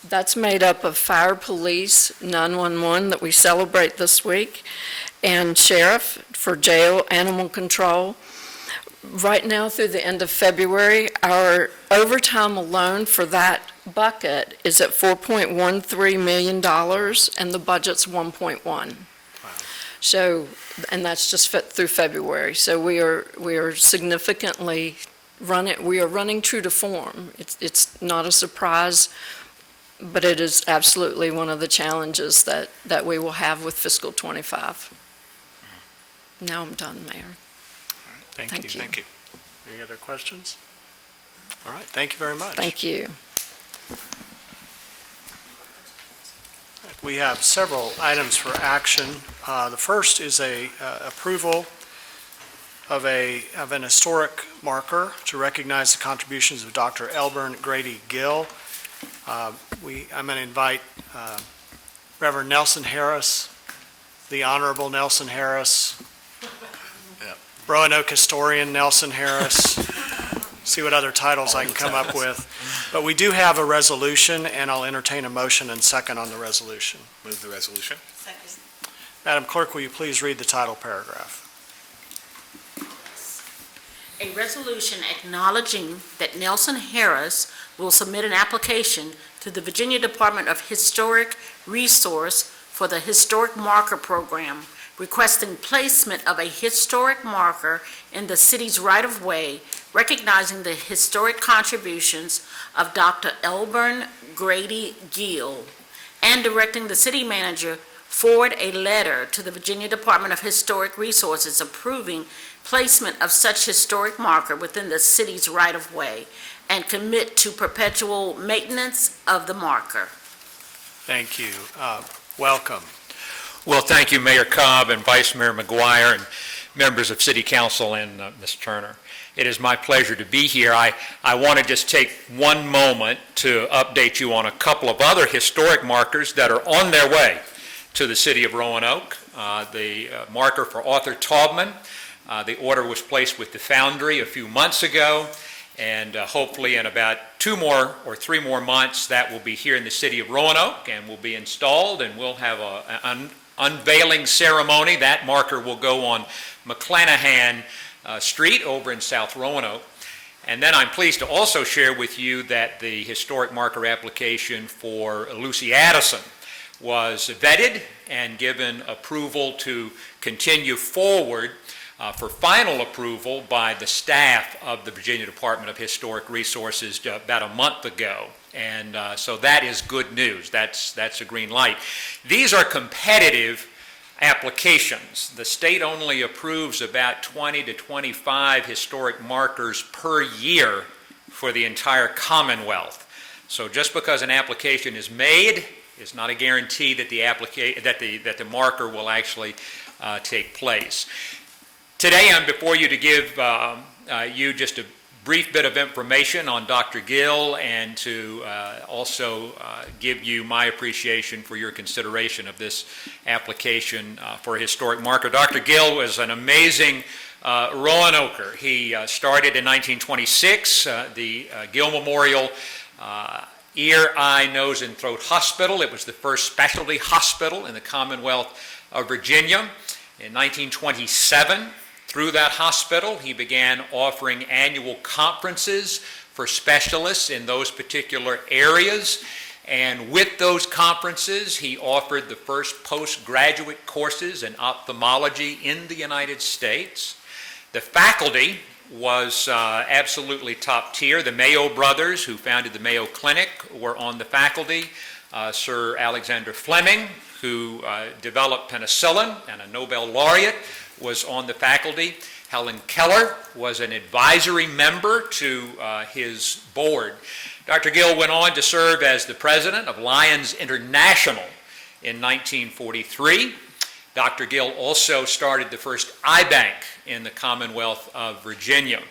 That's made up of fire, police, 911 that we celebrate this week, and sheriff for jail, animal control. Right now through the end of February, our overtime alone for that bucket is at $4.13 million, and the budget's 1.1. So, and that's just through February. So we are significantly we are running true to form. It's not a surprise, but it is absolutely one of the challenges that we will have with fiscal '25. Now I'm done, Mayor. Thank Thank you. you. Thank you. Any other questions? All right, thank you very much. Thank you. We have several items for action. The first is a approval of an historic marker to recognize the contributions of Dr. Elburn Grady Gill. I'm going to invite Reverend Nelson Harris, the Honorable Nelson Harris, Roanoke historian Nelson Harris, see what other titles I can come up with. But we do have a resolution, and I'll entertain a motion and second on the resolution. Move the resolution. Second. Madam Clerk, will you please read the title paragraph? A resolution acknowledging that Nelson Harris will submit an application to the Virginia Department of Historic Resource for the Historic Marker Program, requesting placement of a historic marker in the city's right-of-way, recognizing the historic contributions of Dr. Elburn Grady Gill, and directing the city manager forward a letter to the Virginia Department of Historic Resources approving placement of such historic marker within the city's right-of-way, and commit to perpetual maintenance of the marker. Thank you. Welcome. Well, thank you, Mayor Cobb and Vice Mayor McGuire and members of City Council and Ms. Turner. It is my pleasure to be here. I want to just take one moment to update you on a couple of other historic markers that are on their way to the city of Roanoke. The marker for Arthur Taubman, the order was placed with the Foundry a few months ago, and hopefully in about 2 more or 3 more months that will be here in the city of Roanoke and will be installed, and we'll have an unveiling ceremony. That marker will go on McClanahan Street over in South Roanoke. And then I'm pleased to also share with you that the historic marker application for Lucy Addison was vetted and given approval to continue forward for final approval by the staff of the Virginia Department of Historic Resources about a month ago. And so that is good news. That's a green light. These are competitive applications. The state only approves about 20 to 25 historic markers per year for the entire Commonwealth. So just because an application is made is not a guarantee that the marker will actually take place. Today I'm before you to give you just a brief bit of information on Dr. Gill and to also give you my appreciation for your consideration of this application for a historic marker. Dr. Gill was an amazing Roanoker. He started in 1926, the Gill Memorial Ear, Eye, Nose, and Throat Hospital. It was the first specialty hospital in the Commonwealth of Virginia. In 1927, through that hospital, he began offering annual conferences for specialists in those particular areas. And with those conferences, he offered the first postgraduate courses in ophthalmology in the United States. The faculty was absolutely top tier. The Mayo brothers, who founded the Mayo Clinic, were on the faculty. Sir Alexander Fleming, who developed penicillin and a Nobel laureate, was on the faculty. Helen Keller was an advisory member to his board. Dr. Gill went on to serve as the president of Lions International in 1943. Dr. Gill also started the first eye bank in the Commonwealth of Virginia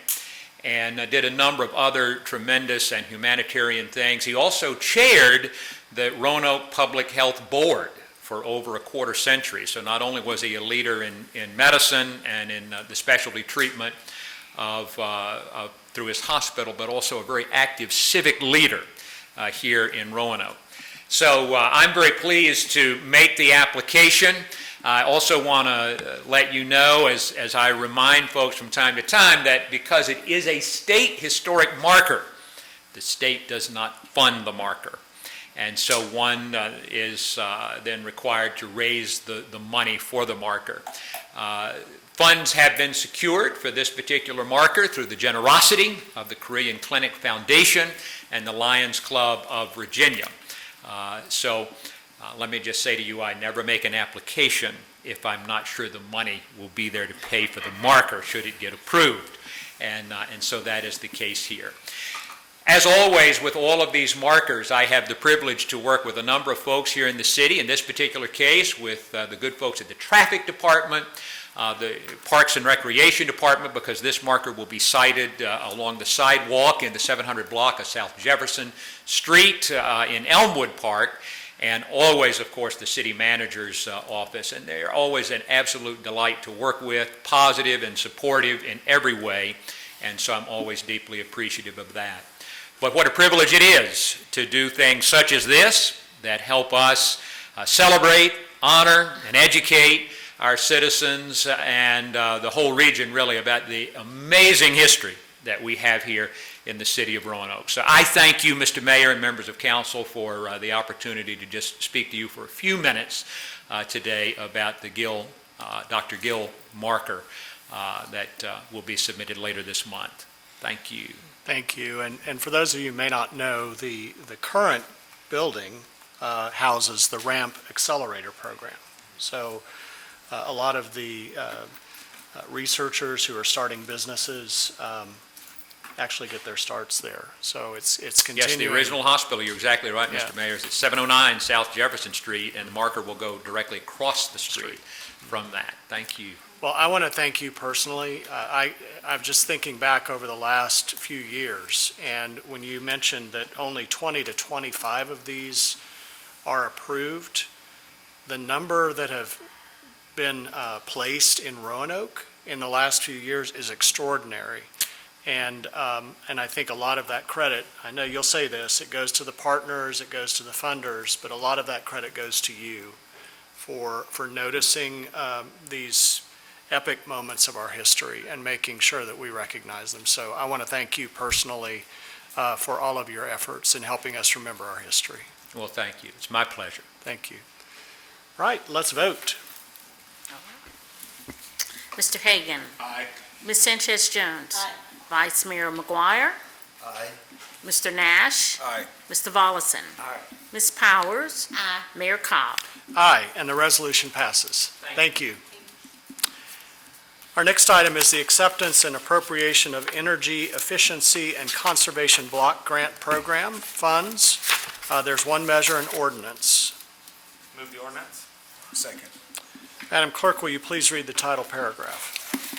and did a number of other tremendous and humanitarian things. He also chaired the Roanoke Public Health Board for over a quarter century. So not only was he a leader in medicine and in the specialty treatment through his hospital, but also a very active civic leader here in Roanoke. So I'm very pleased to make the application. I also want to let you know, as I remind folks from time to time, that because it is a state historic marker, the state does not fund the marker. And so one is then required to raise the money for the marker. Funds have been secured for this particular marker through the generosity of the Korean Clinic Foundation and the Lions Club of Virginia. Let me just say to you, I never make an application if I'm not sure the money will be there to pay for the marker should it get approved. And so that is the case here. As always, with all of these markers, I have the privilege to work with a number of folks here in the city. In this particular case, with the good folks at the Traffic Department, the Parks and Recreation Department, because this marker will be sited along the sidewalk in the 700 block of South Jefferson Street in Elmwood Park, and always, of course, the city manager's office. And they're always an absolute delight to work with, positive and supportive in every way, and so I'm always deeply appreciative of that. But what a privilege it is to do things such as this that help us celebrate, honor, and educate our citizens and the whole region really about the amazing history that we have here in the city of Roanoke. So I thank you, Mr. Mayor and members of council, for the opportunity to just speak to you for a few minutes today about the Dr. Gill marker that will be submitted later this month. Thank you. Thank you. And for those of you who may not know, the current building houses the RAMP Accelerator Program. So a lot of the researchers who are starting businesses actually get their starts there. So it's continuing. Yes, the original hospital, you're exactly right, Mr. Mayor, is at 709 South Jefferson Street, and the marker will go directly across the street from that. Thank you. Well, I want to thank you personally. I'm just thinking back over the last few years, and when you mentioned that only 20 to 25 of these are approved, the number that have been placed in Roanoke in the last few years is extraordinary. And I think a lot of that credit, I know you'll say this, it goes to the partners, it goes to the funders, but a lot of that credit goes to you for noticing these epic moments of our history and making sure that we recognize them. So I want to thank you personally for all of your efforts in helping us remember our history. Well, thank you. It's my pleasure. Thank you. Right, let's vote. Mr. Hagan. Aye. Ms. Sanchez Jones. Vice Mayor McGuire. Aye. Mr. Nash. Aye. Mr. Volleson. Aye. Ms. Powers. Mayor Cobb. Aye, and the resolution passes. Thank you. Our next item is the acceptance and appropriation of Energy Efficiency and Conservation Block Grant Program funds. There's one measure and ordinance. Move the ordinance. Second. Madam Clerk, will you please read the title paragraph?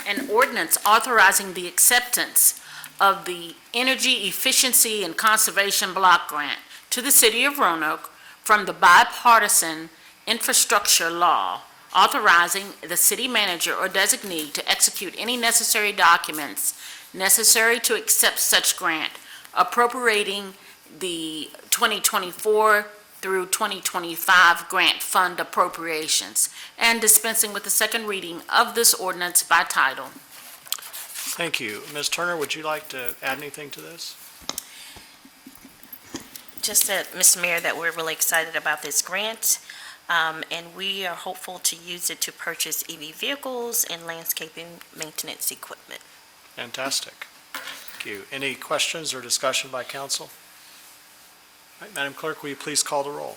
An ordinance authorizing the acceptance of the Energy Efficiency and Conservation Block Grant to the City of Roanoke from the bipartisan infrastructure law, authorizing the city manager or designee to execute any necessary documents necessary to accept such grant, appropriating the 2024 through 2025 grant fund appropriations, and dispensing with the second reading of this ordinance by title. Thank you. Ms. Turner, would you like to add anything to this? Just that, Mr. Mayor, that we're really excited about this grant, and we are hopeful to use it to purchase EV vehicles and landscaping maintenance equipment. Fantastic. Thank you. Any questions or discussion by council? All right, Madam Clerk, will you please call the roll?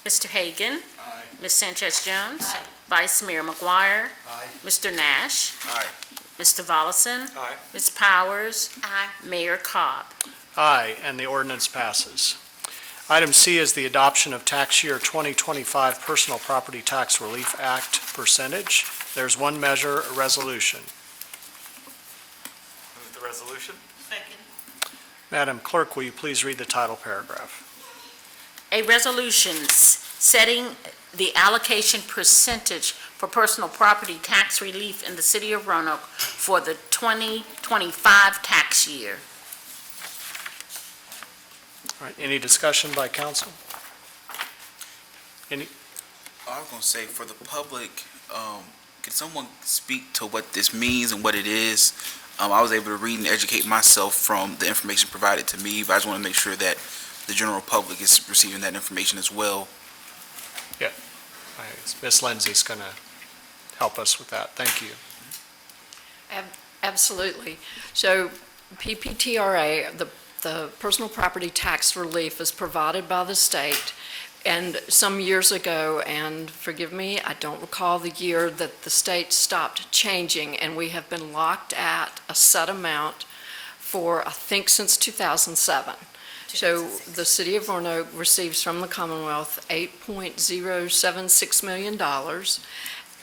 Mr. Hagan. Aye. Ms. Sanchez Jones. Vice Mayor McGuire. Aye. Mr. Nash. Aye. Mr. Volleson. Aye. Ms. Powers. Mayor Cobb. Aye, and the ordinance passes. Item C is the adoption of tax year 2025 Personal Property Tax Relief Act percentage. There's one measure, a resolution. Move the resolution. Second. Madam Clerk, will you please read the title paragraph? A resolution setting the allocation percentage for personal property tax relief in the city of Roanoke for the 2025 tax year. All right, any discussion by council? Any? I was going to say, for the public, can someone speak to what this means and what it is? I was able to read and educate myself from the information provided to me, but I just want to make sure that the general public is receiving that information as well. Ms. Lindsay's going to help us with that. Thank you. Absolutely. So PPTRA, the personal property tax relief is provided by the state. And some years ago, and forgive me, I don't recall the year that the state stopped changing, and we have been locked at a set amount for, I think, since 2007. So the city of Roanoke receives from the Commonwealth $8.076 million.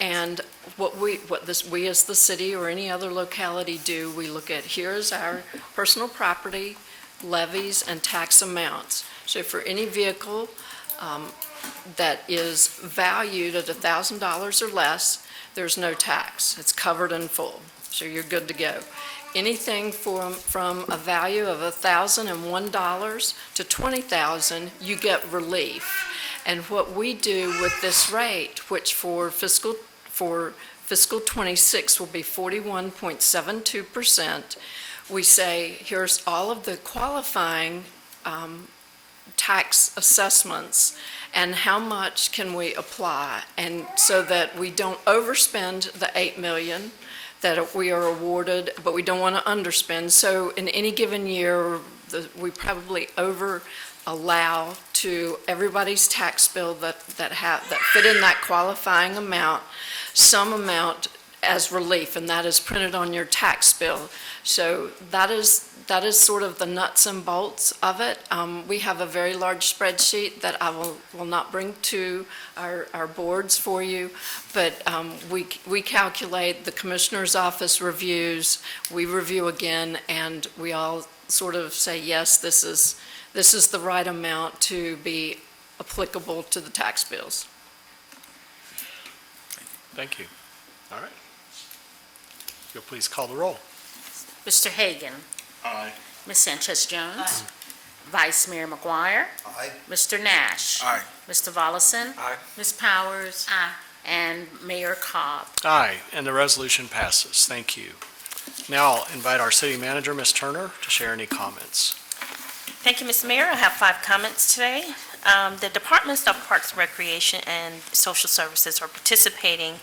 And what we as the city or any other locality do, we look at, here is our personal property levies and tax amounts. So for any vehicle that is valued at $1,000 or less, there's no tax. It's covered in full, so you're good to go. Anything from a value of $1,001 to $20,000, you get relief. And what we do with this rate, which for fiscal 26 will be 41.72%, we say, here's all of the qualifying tax assessments and how much can we apply, and so that we don't overspend the $8 million that we are awarded, but we don't want to underspend. So in any given year, we probably allow to everybody's tax bill that fit in that qualifying amount, some amount as relief, and that is printed on your tax bill. So that is sort of the nuts and bolts of it. We have a very large spreadsheet that I will not bring to our boards for you, but we calculate, the commissioner's office reviews, we review again, and we all sort of say, yes, this is the right amount to be applicable to the tax bills. Thank you. All right. You'll please call the roll. Mr. Hagan. Aye. Ms. Sanchez Jones. Vice Mayor McGuire. Aye. Mr. Nash. Aye. Mr. Volleson. Aye. Ms. Powers. And Mayor Cobb. Aye, and the resolution passes. Thank you. Now I'll invite our city manager, Ms. Turner, to share any comments. Thank you, Mr. Mayor. I have 5 comments today. The Departments of Parks and Recreation and Social Services are participating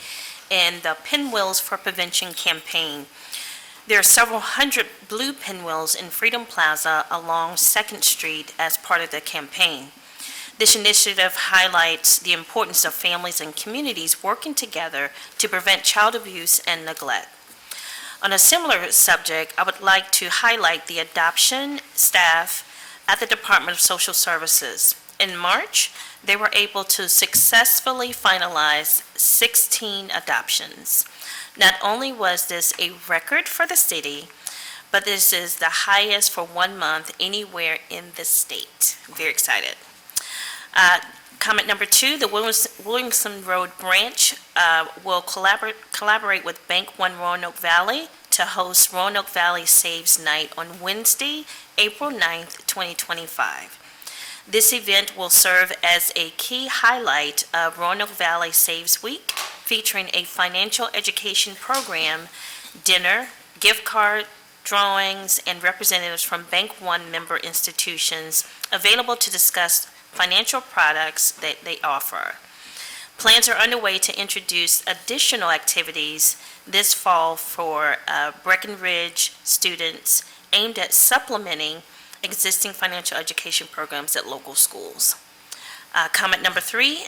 in the Pinwheels for Prevention campaign. There are several hundred blue pinwheels in Freedom Plaza along 2nd Street as part of the campaign. This initiative highlights the importance of families and communities working together to prevent child abuse and neglect. On a similar subject, I would like to highlight the adoption staff at the Department of Social Services. In March, they were able to successfully finalize 16 adoptions. Not only was this a record for the city, but this is the highest for 1 month anywhere in the state. I'm very excited. Comment number 2, the Williamson Road branch will collaborate with Bank One Roanoke Valley to host Roanoke Valley Saves Night on Wednesday, April 9th, 2025. This event will serve as a key highlight of Roanoke Valley Saves Week, featuring a financial education program, dinner, gift card drawings, and representatives from Bank One member institutions available to discuss financial products that they offer. Plans are underway to introduce additional activities this fall for Breckenridge students aimed at supplementing existing financial education programs at local schools. Comment number 3,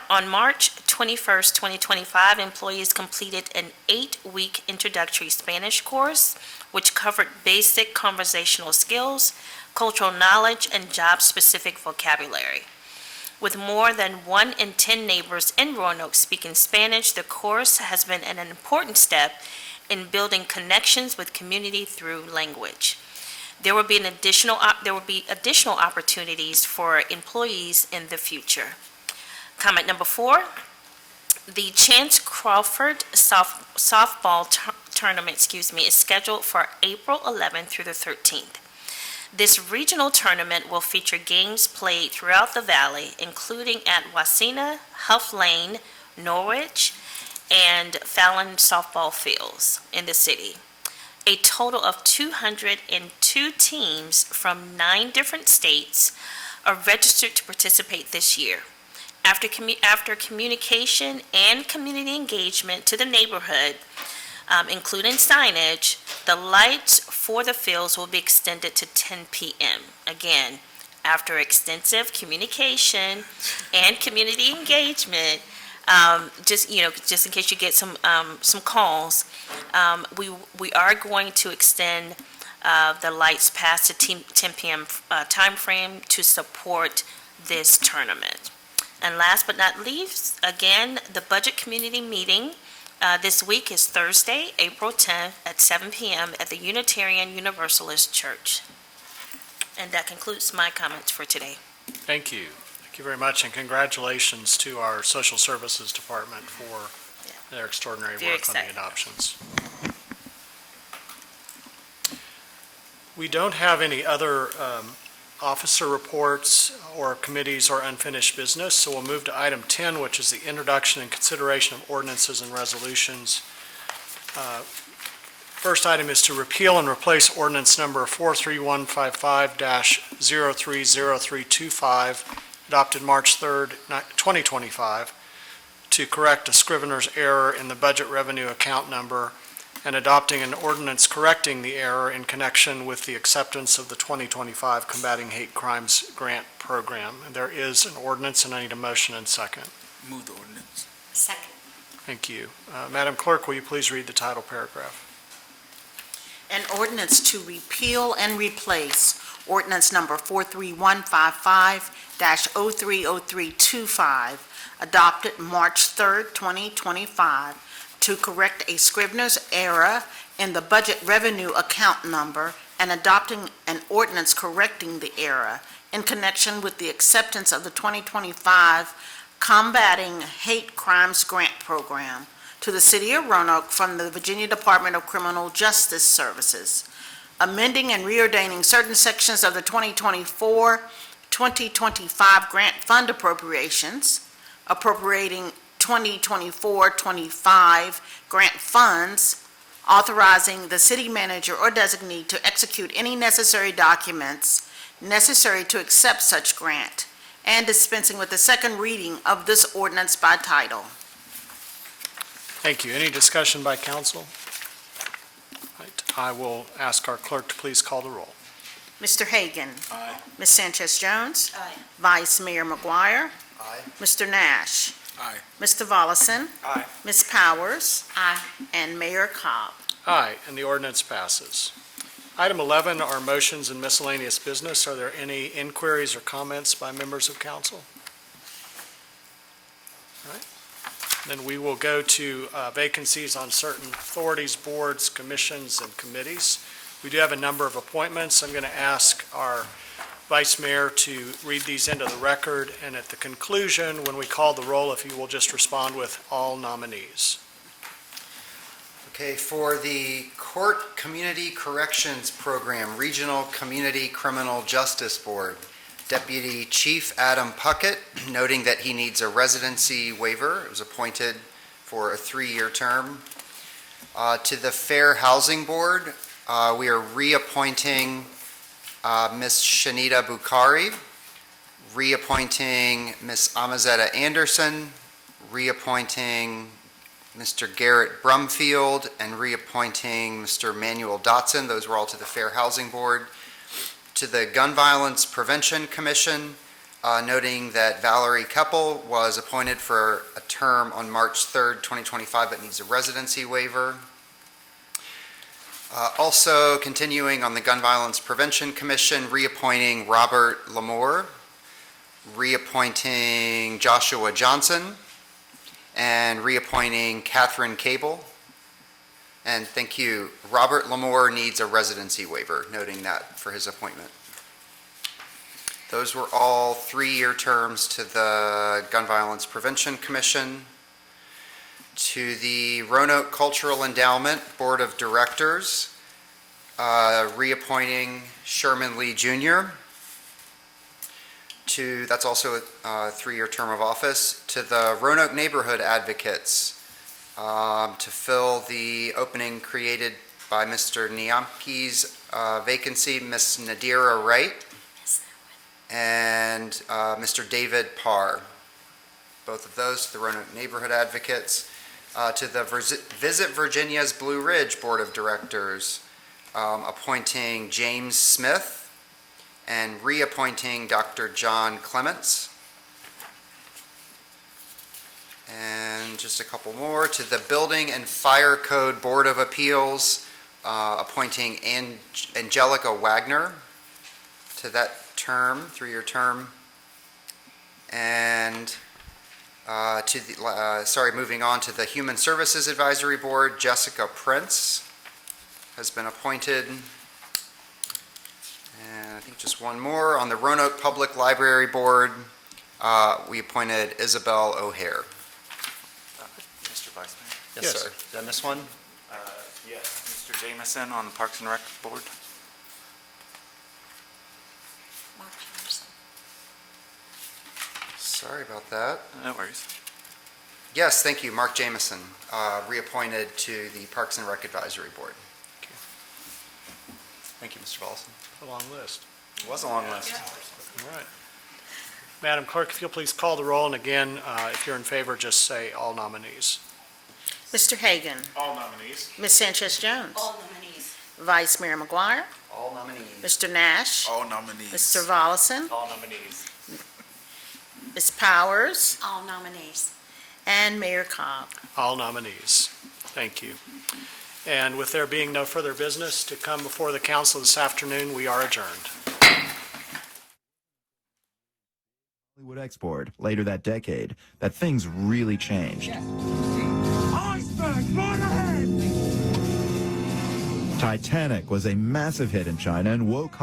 on March 21st, 2025, employees completed an 8-week introductory Spanish course, which covered basic conversational skills, cultural knowledge, and job-specific vocabulary. With more than 1 in 10 neighbors in Roanoke speaking Spanish, the course has been an important step in building connections with community through language. There will be additional opportunities for employees in the future. Comment number 4, the Chance Crawford softball tournament, is scheduled for April 11th through the 13th. This regional tournament will feature games played throughout the valley, including at Wasena, Huff Lane, Norwich, and Fallon softball fields in the city. A total of 202 2 teams from 9 different states are registered to participate this year. After communication and community engagement to the neighborhood, including signage, the lights for the fields will be extended to 10 p.m. Again, after extensive communication and community engagement, just in case you get some calls, we are going to extend the lights past the 10 p.m. Timeframe to support this tournament. And last but not least, again, the budget community meeting this week is Thursday, April 10th at 7 p.m. at the Unitarian Universalist Church. And that concludes my comments for today. Thank you. Thank you very much, and congratulations to our Social Services Department for their extraordinary Very work on the excited. adoptions. We don't have any other officer reports or committees or unfinished business, so we'll move to item 10, which is the introduction and consideration of ordinances and resolutions. First item is to repeal and replace ordinance number 43155-030325, adopted March 3rd, 2025, to correct a scrivener's error in the budget revenue account number, and adopting an ordinance correcting the error in connection with the acceptance of the 2025 Combating Hate Crimes Grant Program. And there is an ordinance, and I need a motion and second. Move the ordinance. Second. Thank you. Madam Clerk, will you please read the title paragraph? An ordinance to repeal and replace ordinance number 43155-030325, adopted March 3rd, 2025, to correct a scrivener's error in the budget revenue account number and adopting an ordinance correcting the error in connection with the acceptance of the 2025 Combating Hate Crimes Grant Program to the City of Roanoke from the Virginia Department of Criminal Justice Services, amending and reordaining certain sections of the 2024-2025 grant fund appropriations, appropriating 2024-25 grant funds, authorizing the city manager or designee to execute any necessary documents necessary to accept such grant, and dispensing with the second reading of this ordinance by title. Thank you. Any discussion by council? Right. I will ask our clerk to please call the roll. Mr. Hagan. Aye. Ms. Sanchez Jones. Aye. Vice Mayor McGuire. Aye. Mr. Nash. Aye. Mr. Volleson. Aye. Ms. Powers. Aye. And Mayor Cobb. Aye, and the ordinance passes. Item 11 are motions and miscellaneous business. Are there any inquiries or comments by members of council? All right. Then we will go to vacancies on certain authorities, boards, commissions, and committees. We do have a number of appointments. I'm going to ask our Vice Mayor to read these into the record, and at the conclusion, when we call the roll, if you will just respond with all nominees. Okay, for the Court Community Corrections Program, Regional Community Criminal Justice Board, Deputy Chief Adam Puckett, noting that he needs a residency waiver, it was appointed for a 3-year term. To the Fair Housing Board, we are reappointing Ms. Shanita Bukhari, reappointing Ms. Amazetta Anderson, reappointing Mr. Garrett Brumfield, and reappointing Mr. Manuel Dotson. Those were all to the Fair Housing Board. To the Gun Violence Prevention Commission, noting that Valerie Keppel was appointed for a term on March 3rd, 2025, but needs a residency waiver. Also continuing on the Gun Violence Prevention Commission, reappointing Robert Lamore, reappointing Joshua Johnson, and reappointing Catherine Cable. And thank you, Robert Lamore needs a residency waiver, noting that for his appointment. Those were all 3-year terms to the Gun Violence Prevention Commission. To the Roanoke Cultural Endowment Board of Directors, reappointing Sherman Lee Jr. That's also a 3-year term of office. To the Roanoke Neighborhood Advocates, to fill the opening created by Mr. Niamki's vacancy, Ms. Nadira Wright, and Mr. David Parr. Both of those to the Roanoke Neighborhood Advocates. To the Visit Virginia's Blue Ridge Board of Directors, appointing James Smith and reappointing Dr. John Clements. And just a couple more. To the Building and Fire Code Board of Appeals, appointing Angelica Wagner to that term, 3-year term. And moving on to the Human Services Advisory Board, Jessica Prince has been appointed. And I think just one more. On the Roanoke Public Library Board, we appointed Isabel O'Hare. Mr. Vice Mayor? Yes, sir. Did I miss one? Yes. Mr. Jameson on the Parks and Rec Board? Sorry about that. No worries. Yes, thank you. Mark Jameson, reappointed to the Parks and Rec Advisory Board. Thank you, Mr. Volleson. A long list. It was a long list. All right. Madam Clerk, if you'll please call the roll, and again, if you're in favor, just say all nominees. Mr. Hagan. All nominees. Ms. Sanchez Jones. All nominees. Vice Mayor McGuire. All nominees. Mr. Nash. All nominees. Mr. Volleson. All nominees. Ms. Powers. All nominees. And Mayor Cobb. All nominees. Thank you. And with there being no further business to come before the council this afternoon, we are adjourned. Hollywood export later that decade that things really changed. Iceberg, right ahead! Titanic was a massive hit in China and woke